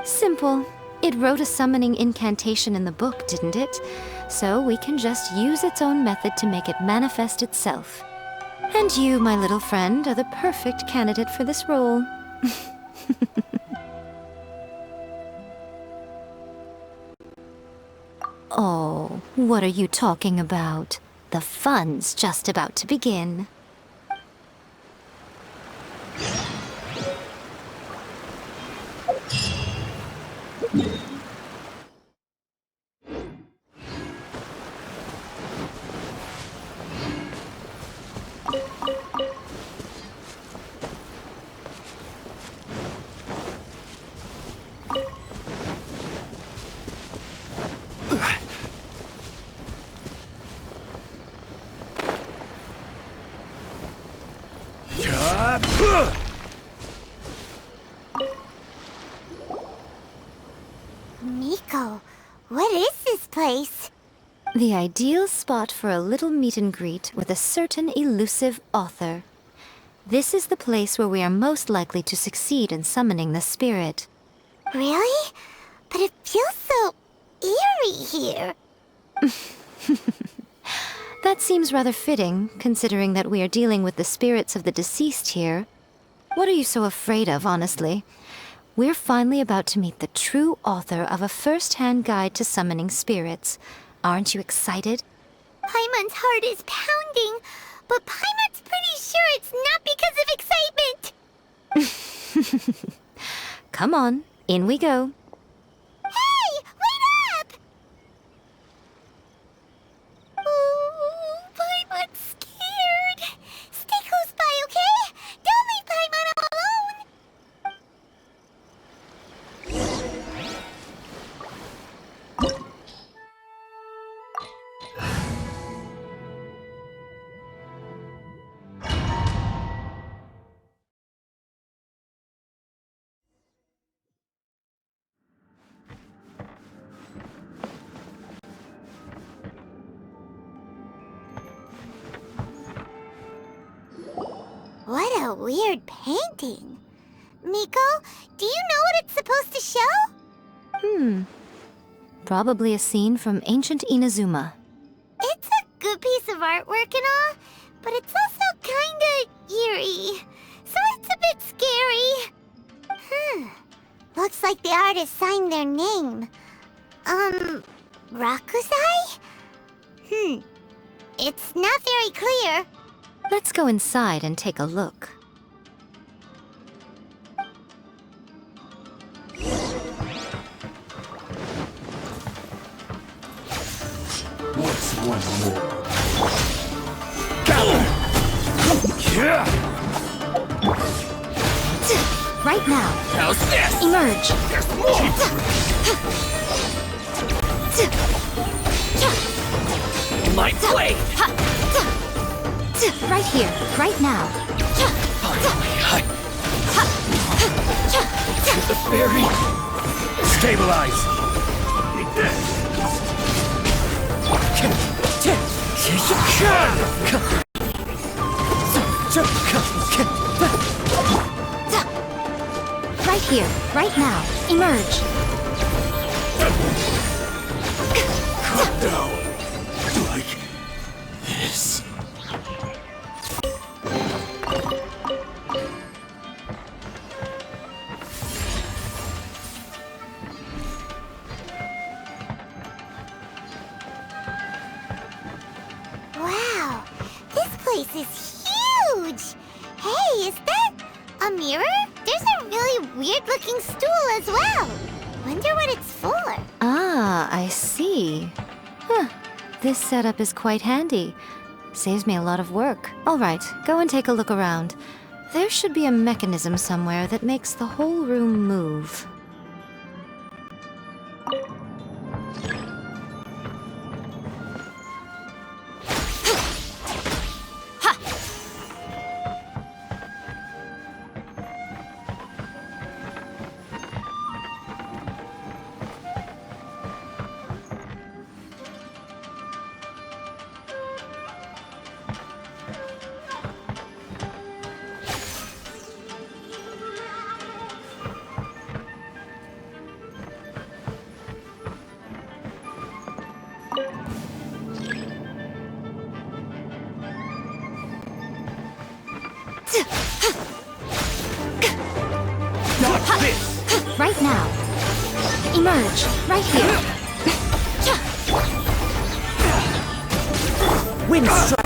Simple. It wrote a summoning incantation in the book, didn't it? So we can just use its own method to make it manifest itself. And you, my little friend, are the perfect candidate for this role. Oh, what are you talking about? The fun's just about to begin. Miko, what is this place? The ideal spot for a little meet and greet with a certain elusive author. This is the place where we are most likely to succeed in summoning the spirit. Really? But it feels so eerie here. That seems rather fitting, considering that we are dealing with the spirits of the deceased here. What are you so afraid of, honestly? We're finally about to meet the true author of a first-hand guide to summoning spirits. Aren't you excited? Paimon's heart is pounding, but Paimon's pretty sure it's not because of excitement. Come on, in we go. Hey, wait up! Ooh, Paimon's scared. Stay close by, okay? Don't leave Paimon alone. What a weird painting. Miko, do you know what it's supposed to show? Probably a scene from ancient Inazuma. It's a good piece of artwork and all, but it's also kinda eerie, so it's a bit scary. Looks like the artist signed their name. Rakusai? It's not very clear. Let's go inside and take a look. What's one more? Right now. How's this? Emerge. There's more! My blade! Right here, right now. The fairy! Stabilize! Right here, right now. Emerge. No. Like this. Wow, this place is huge! Hey, is that a mirror? There's a really weird-looking stool as well. Wonder what it's for. Ah, I see. Huh. This setup is quite handy. Saves me a lot of work. All right, go and take a look around. There should be a mechanism somewhere that makes the whole room move. Not this! Right now. Emerge. Right here. Wind strike!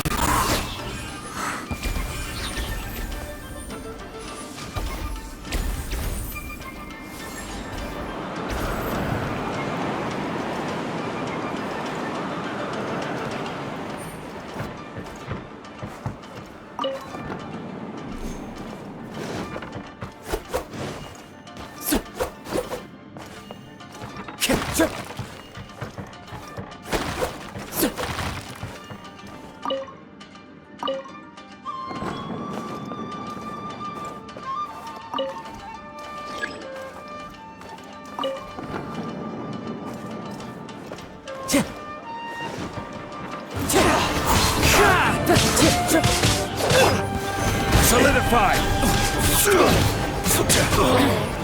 Solidify!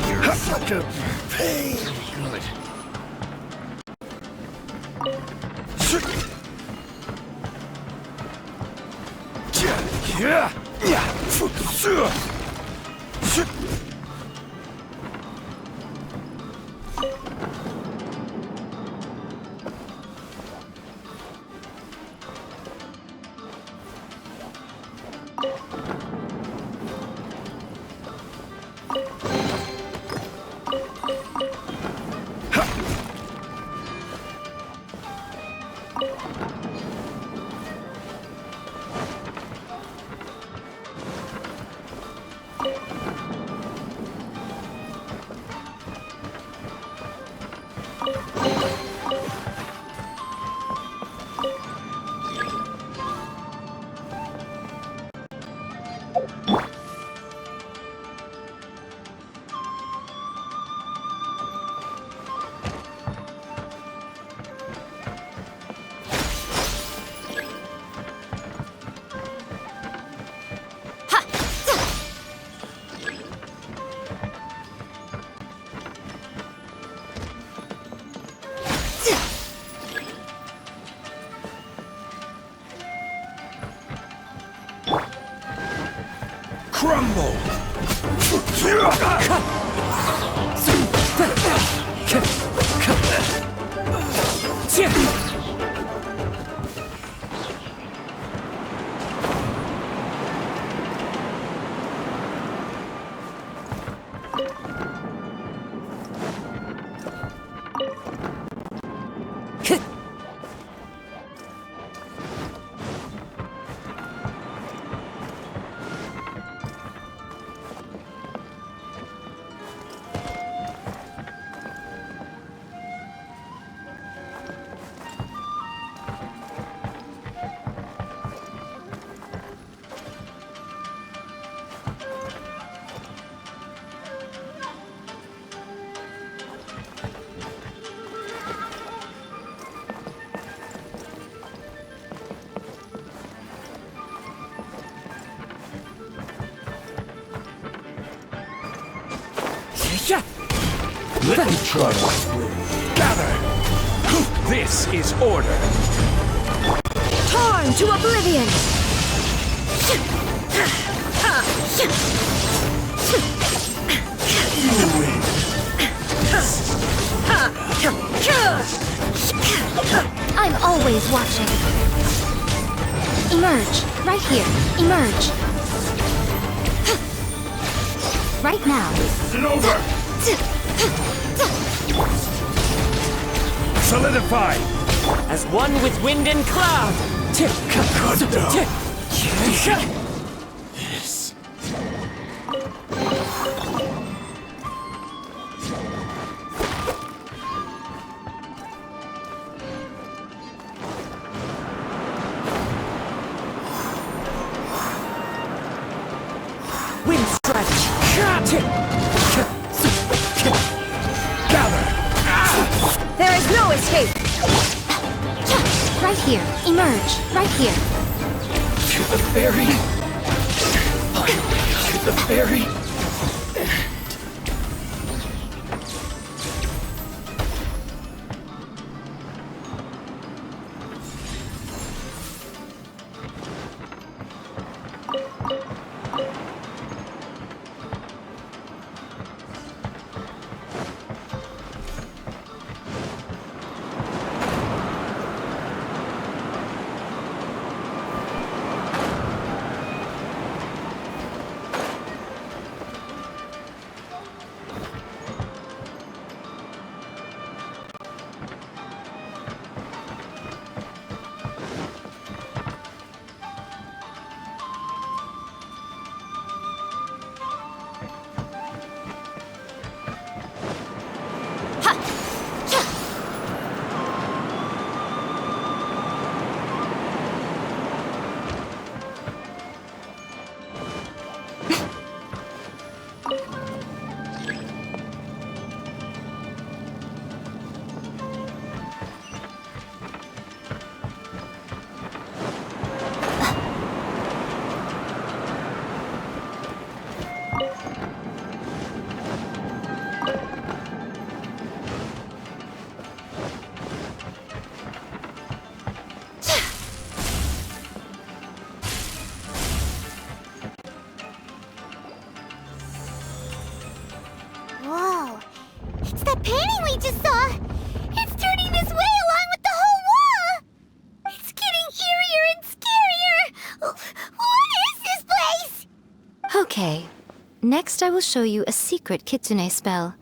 You're such a pain. Good. Crumble! Let me try my blade. Gather! This is order. Torn to oblivion! I'm always watching. Emerge. Right here. Emerge. Right now. Listen over! Solidify! As one with wind and cloud! Yes. Wind stretch! There is no escape! Right here. Emerge. Right here. To the ferry. To the ferry. Next, I will show you a secret kitsune spell.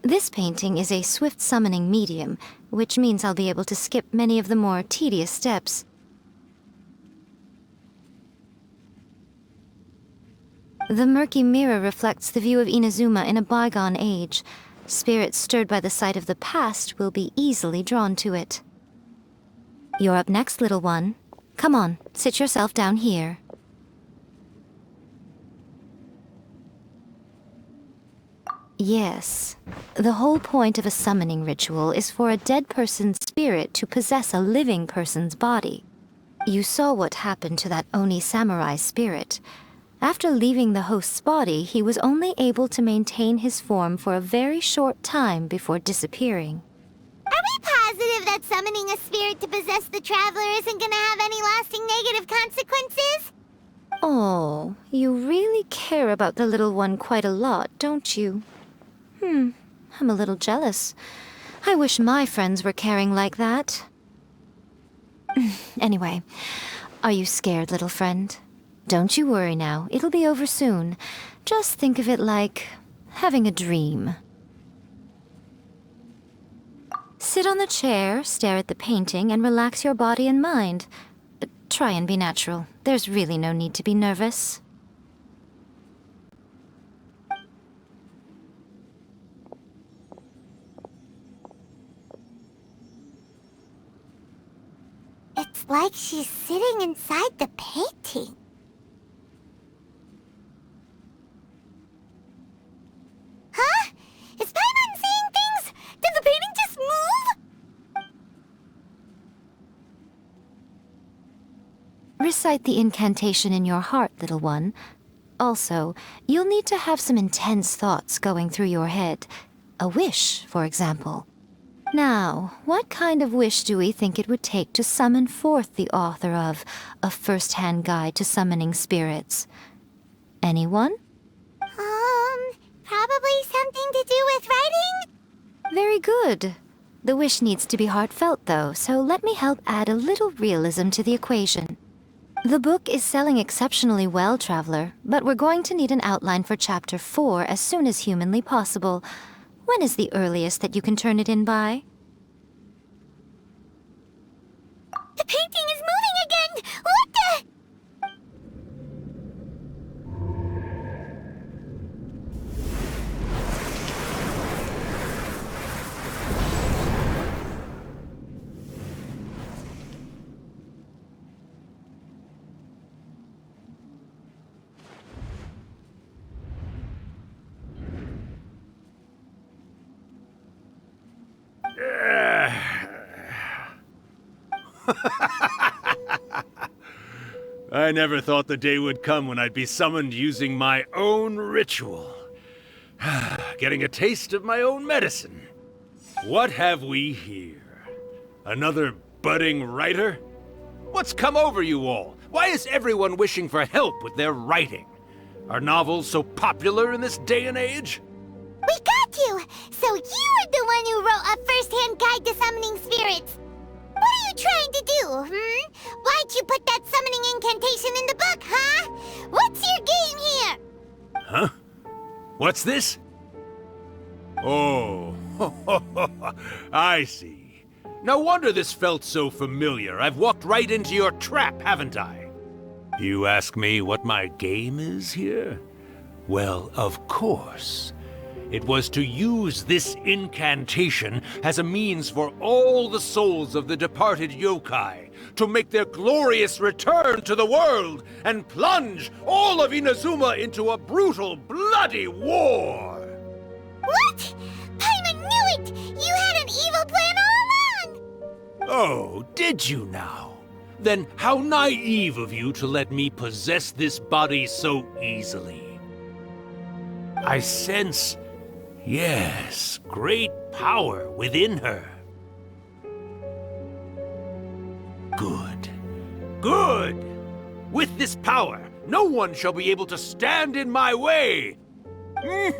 This painting is a swift summoning medium, which means I'll be able to skip many of the more tedious steps. The murky mirror reflects the view of Inazuma in a bygone age. Spirits stirred by the sight of the past will be easily drawn to it. You're up next, little one. Come on, sit yourself down here. Yes. The whole point of a summoning ritual is for a dead person's spirit to possess a living person's body. You saw what happened to that Oni samurai spirit. After leaving the host's body, he was only able to maintain his form for a very short time before disappearing. Are we positive that summoning a spirit to possess the traveler isn't gonna have any lasting negative consequences? Oh, you really care about the little one quite a lot, don't you? I'm a little jealous. I wish my friends were caring like that. Anyway, are you scared, little friend? Don't you worry now, it'll be over soon. Just think of it like having a dream. Sit on the chair, stare at the painting, and relax your body and mind. Try and be natural. There's really no need to be nervous. It's like she's sitting inside the painting. Huh? Is Paimon seeing things? Did the painting just move? Recite the incantation in your heart, little one. Also, you'll need to have some intense thoughts going through your head. A wish, for example. Now, what kind of wish do we think it would take to summon forth the author of A First-Hand Guide to Summoning Spirits? Anyone? Probably something to do with writing? Very good. The wish needs to be heartfelt, though, so let me help add a little realism to the equation. The book is selling exceptionally well, Traveler, but we're going to need an outline for Chapter 4 as soon as humanly possible. When is the earliest that you can turn it in by? The painting is moving again! What the... I never thought the day would come when I'd be summoned using my own ritual. Getting a taste of my own medicine. What have we here? Another budding writer? What's come over you all? Why is everyone wishing for help with their writing? Are novels so popular in this day and age? We got you! So you were the one who wrote A First-Hand Guide to Summoning Spirits! What are you trying to do, Why'd you put that summoning incantation in the book, huh? What's your game here? Huh? What's this? Oh, I see. No wonder this felt so familiar. I've walked right into your trap, haven't I? You ask me what my game is here? Well, of course. It was to use this incantation as a means for all the souls of the departed yokai to make their glorious return to the world and plunge all of Inazuma into a brutal, bloody war! What? Paimon knew it! You had an evil plan all along! Oh, did you now? Then how naive of you to let me possess this body so easily. I sense... yes, great power within her. Good. Good! With this power, no one shall be able to stand in my way! Wake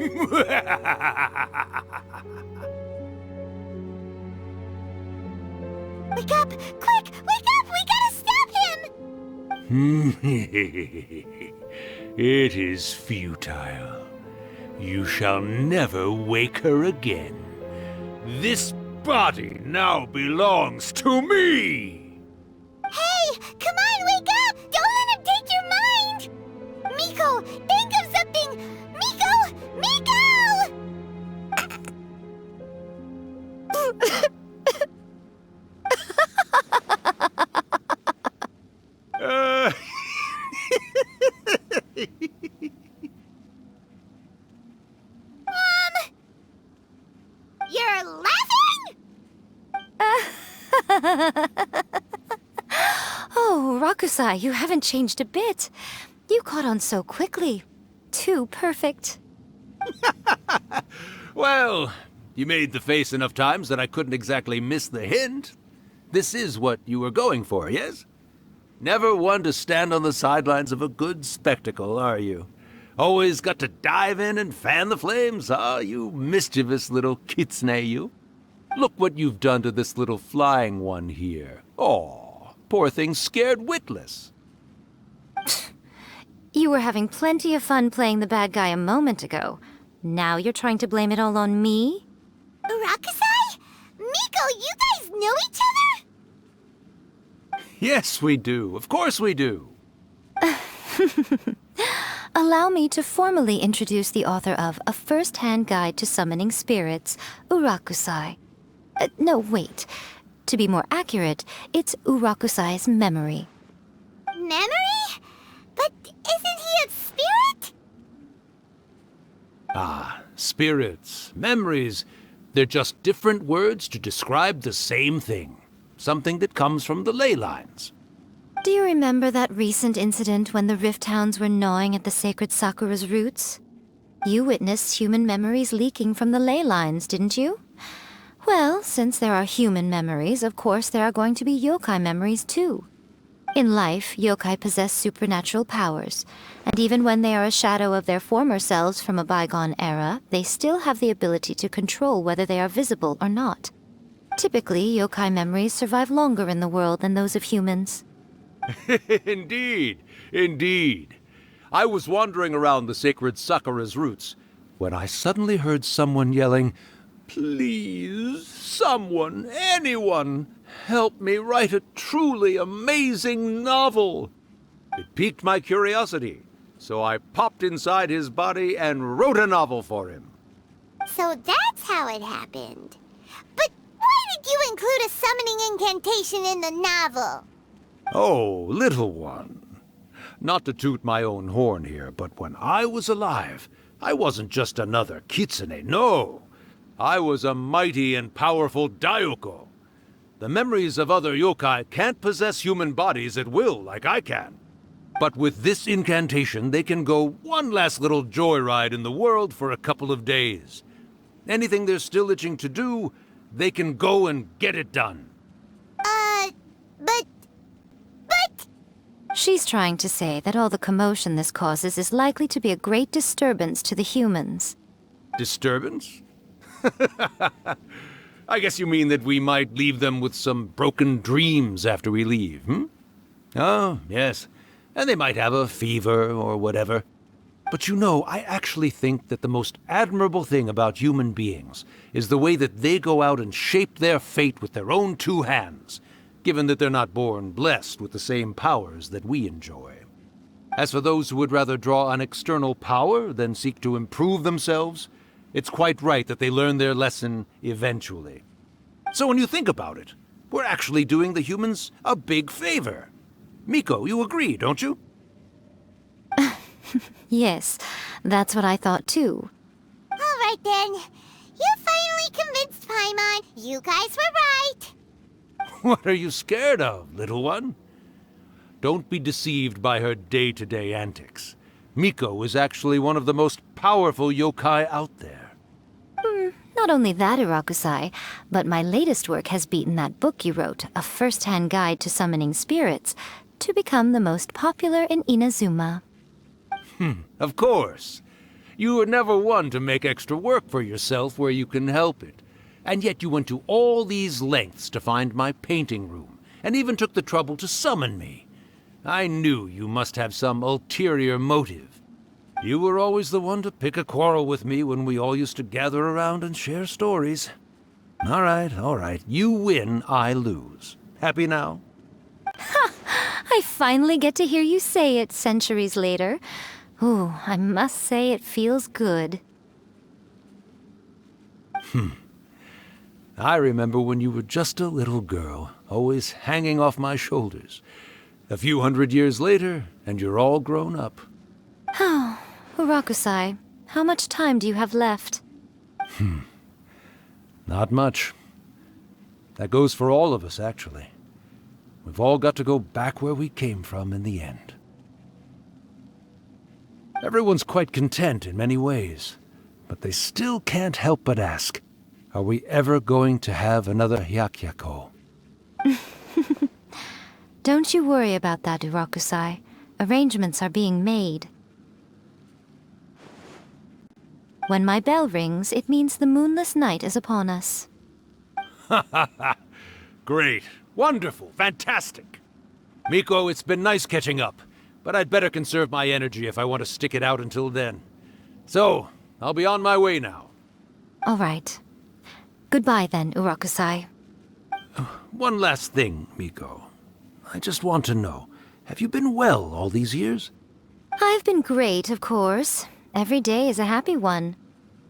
up! Quick! Wake up! We gotta stop him! It is futile. you shall never wake her again. This body now belongs to me! Hey, come on, wake up! Don't let him take your mind! Miko, think of something! Miko! Miko! You're laughing? Oh, Rakusai, you haven't changed a bit. You caught on so quickly. Too perfect. Well, you made the face enough times that I couldn't exactly miss the hint. This is what you were going for, yes? Never one to stand on the sidelines of a good spectacle, are you? Always got to dive in and fan the flames, ah, you mischievous little kitsune, you. Look what you've done to this little flying one here. Aw, poor thing scared witless. You were having plenty of fun playing the bad guy a moment ago. Now you're trying to blame it all on me? Rakusai? Miko, you guys know each other? Yes, we do. Of course we do. Allow me to formally introduce the author of A First-Hand Guide to Summoning Spirits, Urakusai. No, wait. To be more accurate, it's Urakusai's memory. Memory? But isn't he a spirit? Ah, spirits, memories. They're just different words to describe the same thing. Something that comes from the ley lines. Do you remember that recent incident when the Rift Hounds were gnawing at the sacred Sakura's roots? You witnessed human memories leaking from the ley lines, didn't you? Well, since there are human memories, of course there are going to be yokai memories too. In life, yokai possess supernatural powers, and even when they are a shadow of their former selves from a bygone era, they still have the ability to control whether they are visible or not. Typically, yokai memories survive longer in the world than those of humans. Indeed, indeed. I was wandering around the sacred Sakura's roots when I suddenly heard someone yelling, "Please, someone, anyone, help me write a truly amazing novel." It piqued my curiosity, so I popped inside his body and wrote a novel for him. So that's how it happened. But why did you include a summoning incantation in the novel? Oh, little one. Not to toot my own horn here, but when I was alive, I wasn't just another kitsune, no. I was a mighty and powerful Daioko. The memories of other yokai can't possess human bodies at will like I can. But with this incantation, they can go one last little joyride in the world for a couple of days. Anything they're still itching to do, they can go and get it done. But... She's trying to say that all the commotion this causes is likely to be a great disturbance to the humans. Disturbance? I guess you mean that we might leave them with some broken dreams after we leave, hmm? Oh, yes. And they might have a fever or whatever. But you know, I actually think that the most admirable thing about human beings is the way that they go out and shape their fate with their own two hands, given that they're not born blessed with the same powers that we enjoy. As for those who would rather draw on external power than seek to improve themselves, it's quite right that they learn their lesson eventually. So when you think about it, we're actually doing the humans a big favor. Miko, you agree, don't you? Yes, that's what I thought too. All right then. You finally convinced Paimon. You guys were right. What are you scared of, little one? Don't be deceived by her day-to-day antics. Miko is actually one of the most powerful yokai out there. Not only that, Urakusai, but my latest work has beaten that book you wrote, A First-Hand Guide to Summoning Spirits, to become the most popular in Inazuma. Of course. You were never one to make extra work for yourself where you can help it. And yet you went to all these lengths to find my painting room, and even took the trouble to summon me. I knew you must have some ulterior motive. You were always the one to pick a quarrel with me when we all used to gather around and share stories. All right. You win, I lose. Happy now? I finally get to hear you say it centuries later. Ooh, I must say it feels good. I remember when you were just a little girl, always hanging off my shoulders. A few hundred years later, and you're all grown up. Oh, Urakusai, how much time do you have left? Not much. That goes for all of us, actually. We've all got to go back where we came from in the end. Everyone's quite content in many ways, but they still can't help but ask, are we ever going to have another Hyakyako? Don't you worry about that, Urakusai. Arrangements are being made. When my bell rings, it means the moonless night is upon us. Great. Wonderful. Fantastic. Miko, it's been nice catching up, but I'd better conserve my energy if I want to stick it out until then. So, I'll be on my way now. All right. Goodbye then, Urakusai. One last thing, Miko. I just want to know, have you been well all these years? I've been great, of course. Every day is a happy one.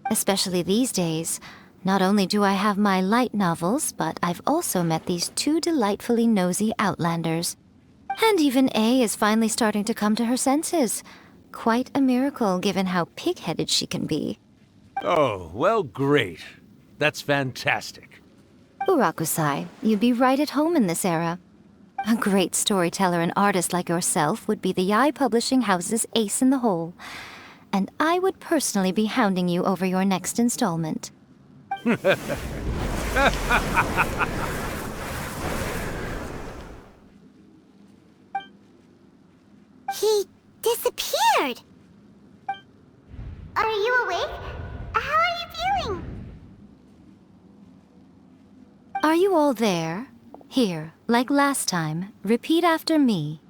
Especially these days. Not only do I have my light novels, but I've also met these two delightfully nosy outlanders. And even A is finally starting to come to her senses. Quite a miracle, given how pig-headed she can be. Oh, well, great. That's fantastic. Urakusai, you'd be right at home in this era. A great storyteller and artist like yourself would be the Yae Publishing House's ace in the hole. And I would personally be hounding you over your next installment. He disappeared. Are you awake? How are you feeling? Are you all there? Here, like last time, repeat after me.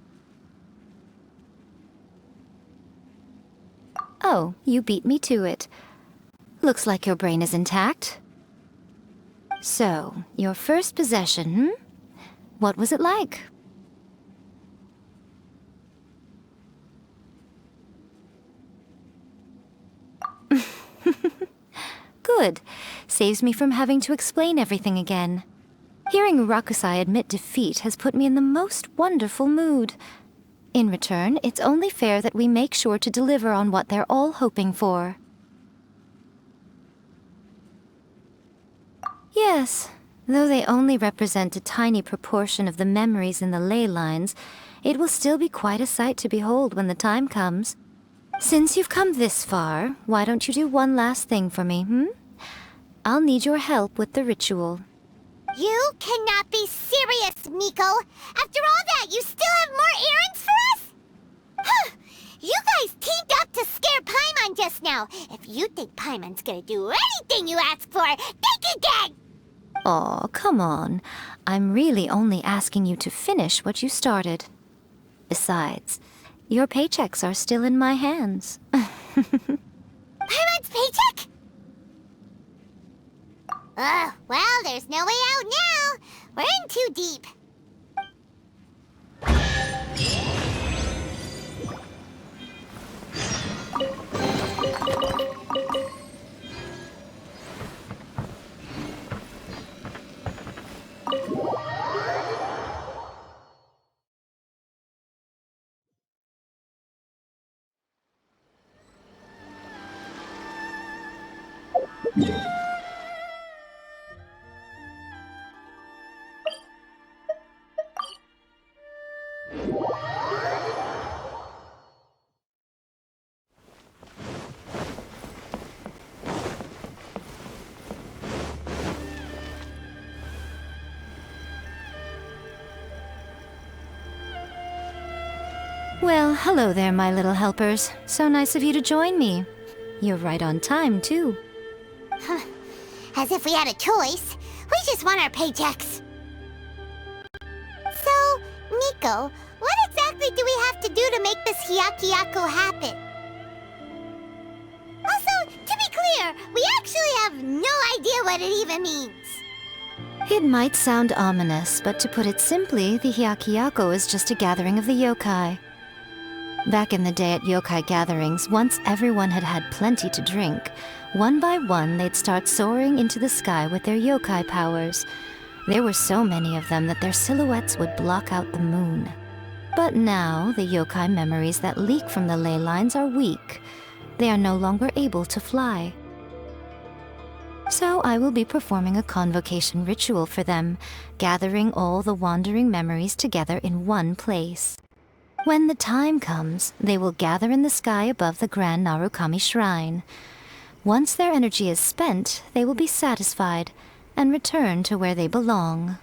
Oh, you beat me to it. Looks like your brain is intact. So, your first possession, What was it like? Good. Saves me from having to explain everything again. Hearing Urakusai admit defeat has put me in the most wonderful mood. In return, it's only fair that we make sure to deliver on what they're all hoping for. Yes, though they only represent a tiny proportion of the memories in the ley lines, it will still be quite a sight to behold when the time comes. Since you've come this far, why don't you do one last thing for me, I'll need your help with the ritual. You cannot be serious, Miko! After all that, you still have more errands for us? You guys teamed up to scare Paimon just now. If you think Paimon's gonna do anything you ask for, think again! Aw, come on. I'm really only asking you to finish what you started. Besides, your paychecks are still in my hands. Paimon's paycheck? Well, there's no way out now. We're in too deep. Well, hello there, my little helpers. So nice of you to join me. You're right on time, too. As if we had a choice. We just want our paychecks. So, Miko, what exactly do we have to do to make this Hyakyako happen? no idea what it even means. It might sound ominous, but to put it simply, the Hyakyako is just a gathering of the yokai. Back in the day at yokai gatherings, once everyone had had plenty to drink, one by one they'd start soaring into the sky with their yokai powers. There were so many of them that their silhouettes would block out the moon. But now, the yokai memories that leak from the ley lines are weak. They are no longer able to fly. So I will be performing a convocation ritual for them, gathering all the wandering memories together in one place. When the time comes, they will gather in the sky above the Grand Narukami Shrine. Once their energy is spent, they will be satisfied and return to where they belong.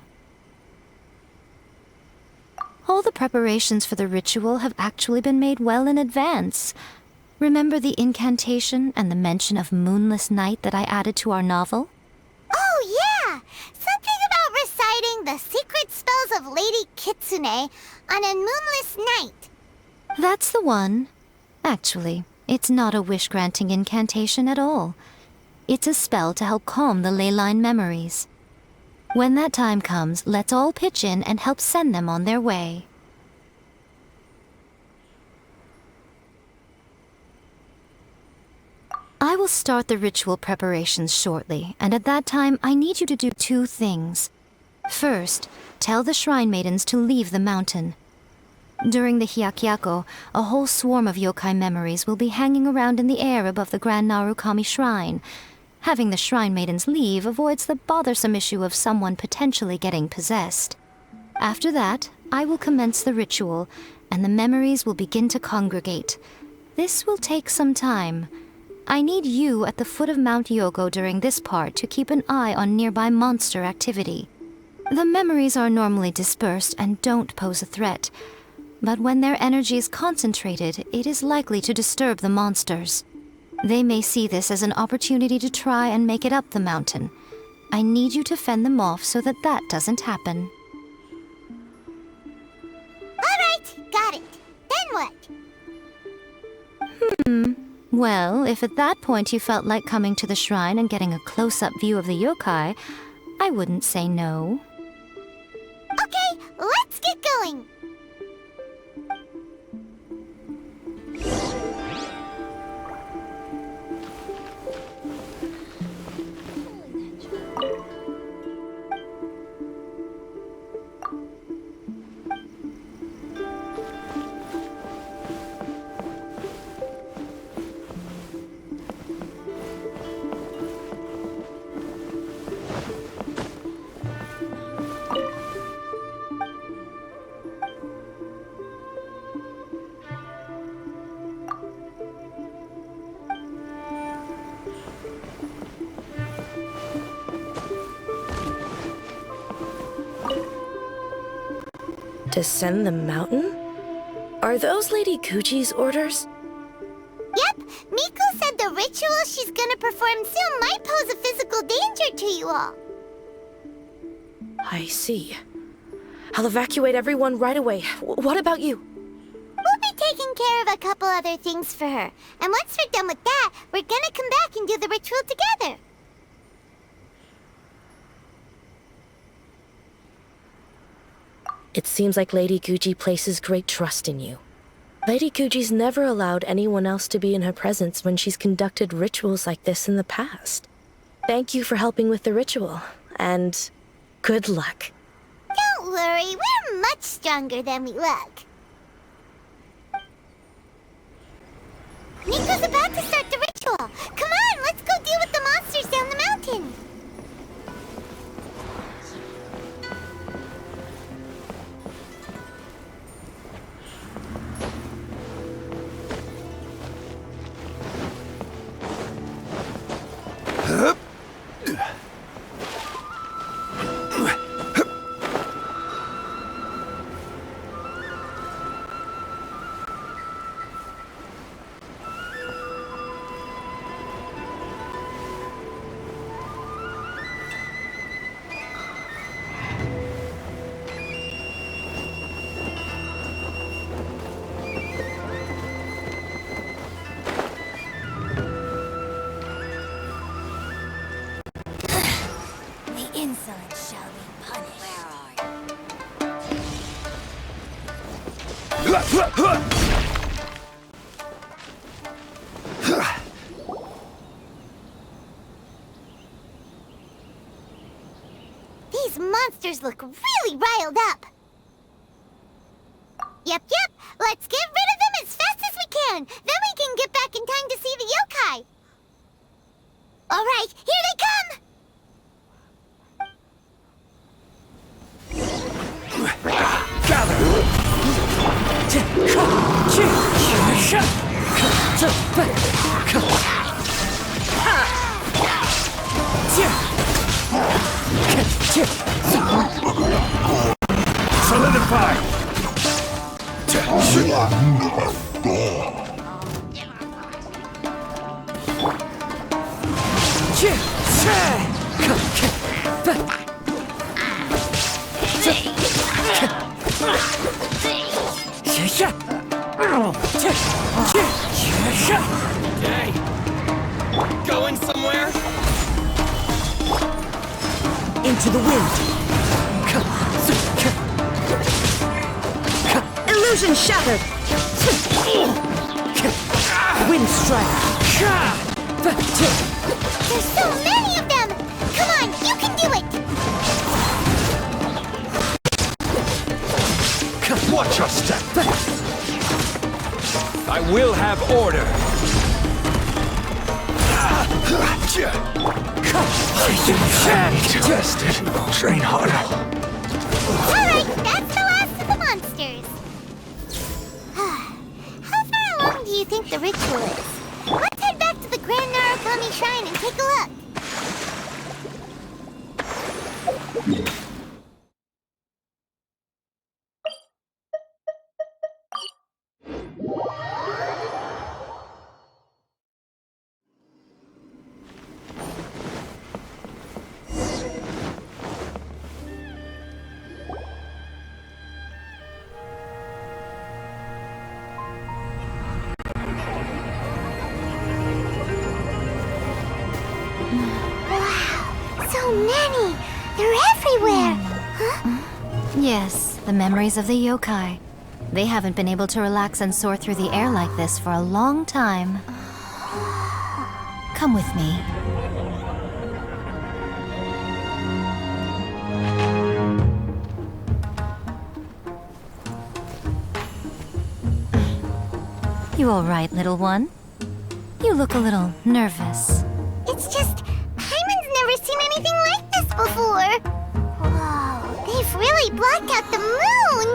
All the preparations for the ritual have actually been made well in advance. Remember the incantation and the mention of moonless night that I added to our novel? Oh, yeah! Something about reciting the secret spells of Lady Kitsune on a moonless night. That's the one. Actually, it's not a wish-granting incantation at all. It's a spell to help calm the ley line memories. When that time comes, let's all pitch in and help send them on their way. I will start the ritual preparations shortly, and at that time I need you to do two things. First, tell the shrine maidens to leave the mountain. During the Hyakyako, a whole swarm of yokai memories will be hanging around in the air above the Grand Narukami Shrine. Having the shrine maidens leave avoids the bothersome issue of someone potentially getting possessed. After that, I will commence the ritual, and the memories will begin to congregate. This will take some time. I need you at the foot of Mount Yogo during this part to keep an eye on nearby monster activity. The memories are normally dispersed and don't pose a threat, but when their energy is concentrated, it is likely to disturb the monsters. They may see this as an opportunity to try and make it up the mountain. I need you to fend them off so that that doesn't happen. Alright, got it. Then what? Well, if at that point you felt like coming to the shrine and getting a close-up view of the yokai, I wouldn't say no. Okay, let's get going. Descend the mountain? Are those Lady Guji's orders? Yep, Miko said the ritual she's gonna perform soon might pose a physical danger to you all. I see. I'll evacuate everyone right away. What about you? We'll be taking care of a couple other things for her. And once we're done with that, we're gonna come back and do the ritual together. It seems like Lady Guji places great trust in you. Lady Guji's never allowed anyone else to be in her presence when she's conducted rituals like this in the past. Thank you for helping with the ritual, and good luck. Don't worry, we're much stronger than we look. Miko's about to start the ritual. Come on, let's go deal with the monsters down the mountain. These monsters look really riled up. Yep. Let's get rid of them as fast as we can. Then we can get back in time to see the yokai. All right, here they come. Solidify! Hey! Going somewhere? Into the wind. Illusion shattered. Wind strike. There's so many of them. Come on, you can do it. Watch your step. I will have order. Interested. Train harder. All right, that's the last of the monsters. How far along do you think the ritual is? Let's head back to the Grand Narukami Shrine and take a look. So many! They're everywhere! Huh? Yes, the memories of the yokai. They haven't been able to relax and soar through the air like this for a long time. Come with me. You all right, little one? You look a little nervous. It's just, Hyman's never seen anything like this before! Whoa, they've really blocked out the moon!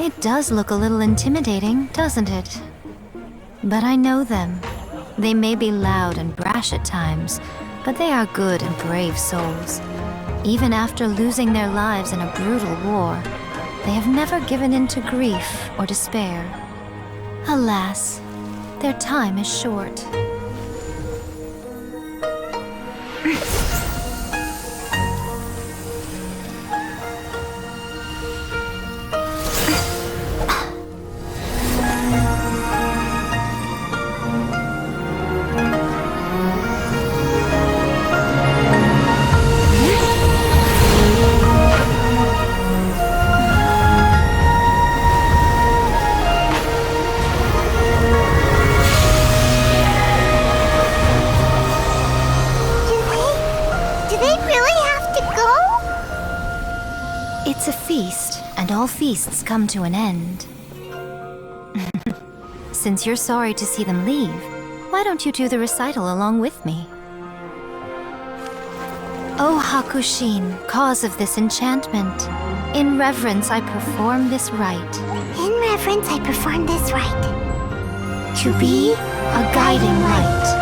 It does look a little intimidating, doesn't it? But I know them. They may be loud and brash at times, but they are good and brave souls. Even after losing their lives in a brutal war, they have never given in to grief or despair. Alas, their time is short. It's a feast, and all feasts come to an end. Since you're sorry to see them leave, why don't you do the recital along with me? O Hakushin, cause of this enchantment, in reverence I perform this rite. In reverence I perform this rite. To be a guiding light.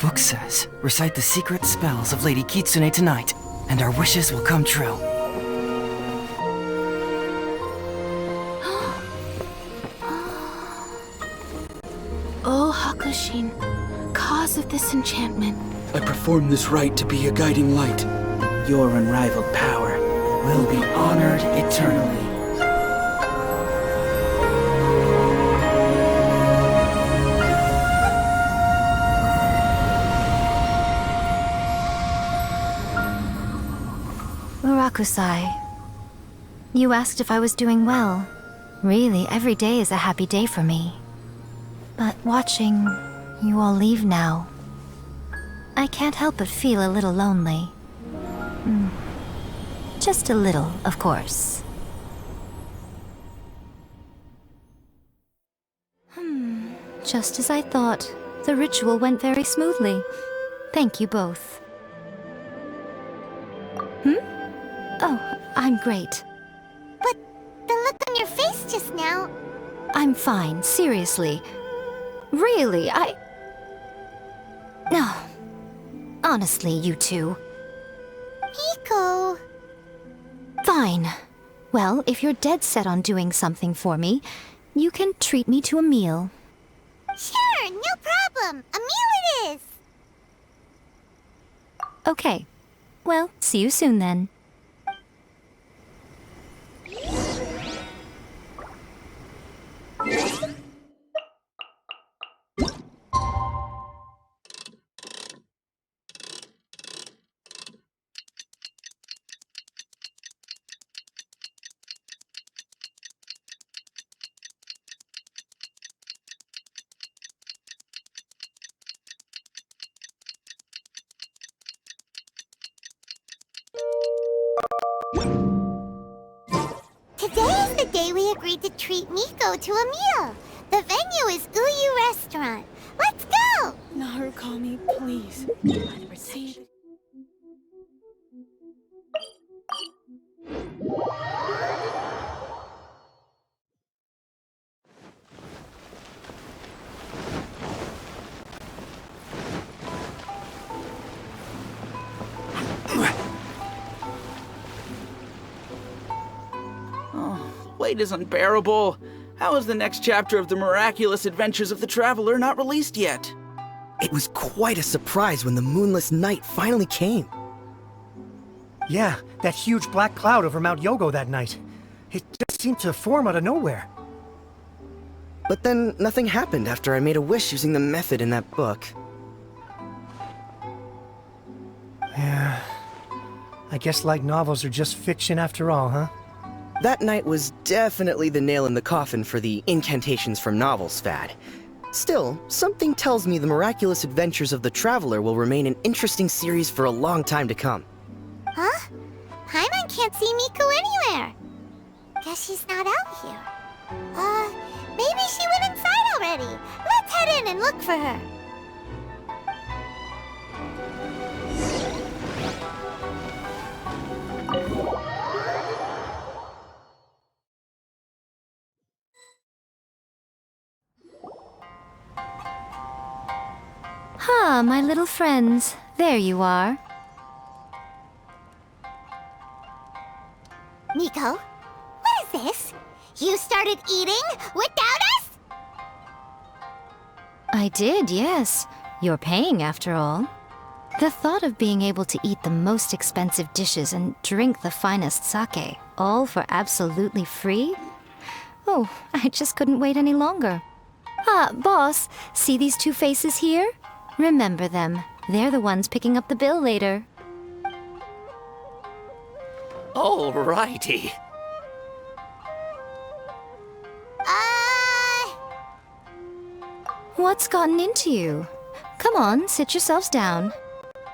Book says, recite the secret spells of Lady Kitsune tonight, and our wishes will come true. O Hakushin, cause of this enchantment. I perform this rite to be a guiding light. Your unrivaled power will be honored eternally. Murakusai, you asked if I was doing well. Really, every day is a happy day for me. But watching you all leave now, I can't help but feel a little lonely. Just a little, of course. Just as I thought, the ritual went very smoothly. Thank you both. Oh, I'm great. But the look on your face just now... I'm fine, seriously. Really, No. Honestly, you two. Miko... Fine. Well, if you're dead set on doing something for me, you can treat me to a meal. Sure, no problem. A meal it is. Okay. Well, see you soon then. Today is the day we agreed to treat Miko to a meal. The venue is Uyu Restaurant. Let's go! Narukami, please. Save it. Wait is unbearable. How is the next chapter of the miraculous adventures of the traveler not released yet? It was quite a surprise when the moonless night finally came. Yeah, that huge black cloud over Mount Yogo that night. It just seemed to form out of nowhere. But then nothing happened after I made a wish using the method in that book. Yeah. I guess light novels are just fiction after all, huh? That night was definitely the nail in the coffin for the incantations from novels fad. Still, something tells me the miraculous adventures of the Traveler will remain an interesting series for a long time to come. Huh? Paimon can't see Miko anywhere. Guess she's not out here. Maybe she went inside already. Let's head in and look for her. Ah, my little friends. There you are. Miko, what is this? You started eating without us? I did, yes. You're paying, after all. The thought of being able to eat the most expensive dishes and drink the finest sake, all for absolutely free? Oh, I just couldn't wait any longer. Ah, boss, see these two faces here? Remember them. They're the ones picking up the bill later. Alrighty. What's gotten into you? Come on, sit yourselves down.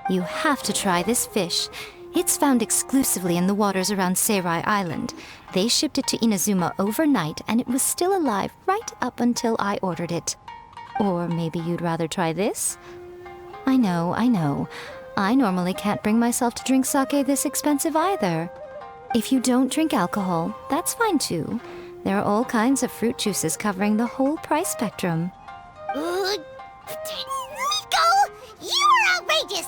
You have to try this fish. It's found exclusively in the waters around Seirai Island. They shipped it to Inazuma overnight, and it was still alive right up until I ordered it. Or maybe you'd rather try this? I know. I normally can't bring myself to drink sake this expensive either. If you don't drink alcohol, that's fine too. There are all kinds of fruit juices covering the whole price spectrum. Miko! You are outrageous!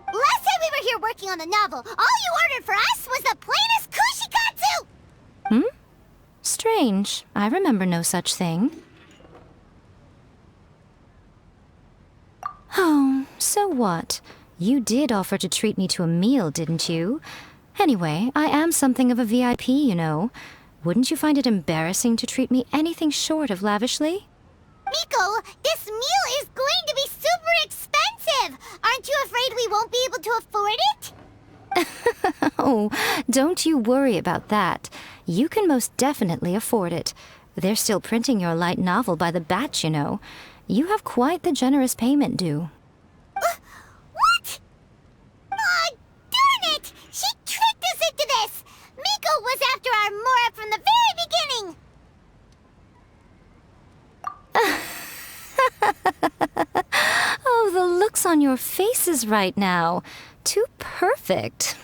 Last time we were here working on the novel, all you ordered for us was the plainest kushikatsu! Strange. I remember no such thing. So what? You did offer to treat me to a meal, didn't you? Anyway, I am something of a VIP, you know. Wouldn't you find it embarrassing to treat me anything short of lavishly? Miko, this meal is going to be super expensive! Aren't you afraid we won't be able to afford it? Oh, don't you worry about that. You can most definitely afford it. They're still printing your light novel by the batch, you know. You have quite the generous payment due. What? Aw, darn it! She tricked us into this! Miko was after our Mora from the very beginning! Oh, the looks on your faces right now. Too perfect.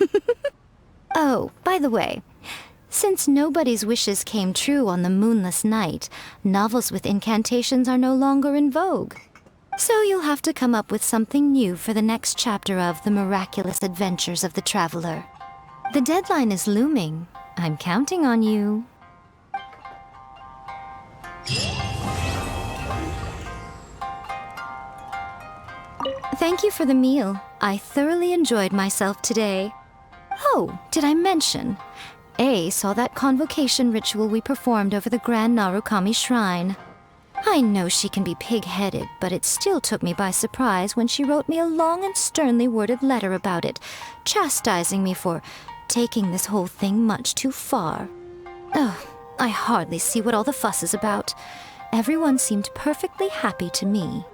Oh, by the way, since nobody's wishes came true on the moonless night, novels with incantations are no longer in vogue. So you'll have to come up with something new for the next chapter of The Miraculous Adventures of the Traveler. The deadline is looming. I'm counting on you. Thank you for the meal. I thoroughly enjoyed myself today. Oh, did I mention? A saw that convocation ritual we performed over the Grand Narukami Shrine. I know she can be pig-headed, but it still took me by surprise when she wrote me a long and sternly worded letter about it, chastising me for taking this whole thing much too far. Oh, I hardly see what all the fuss is about. Everyone seemed perfectly happy to me.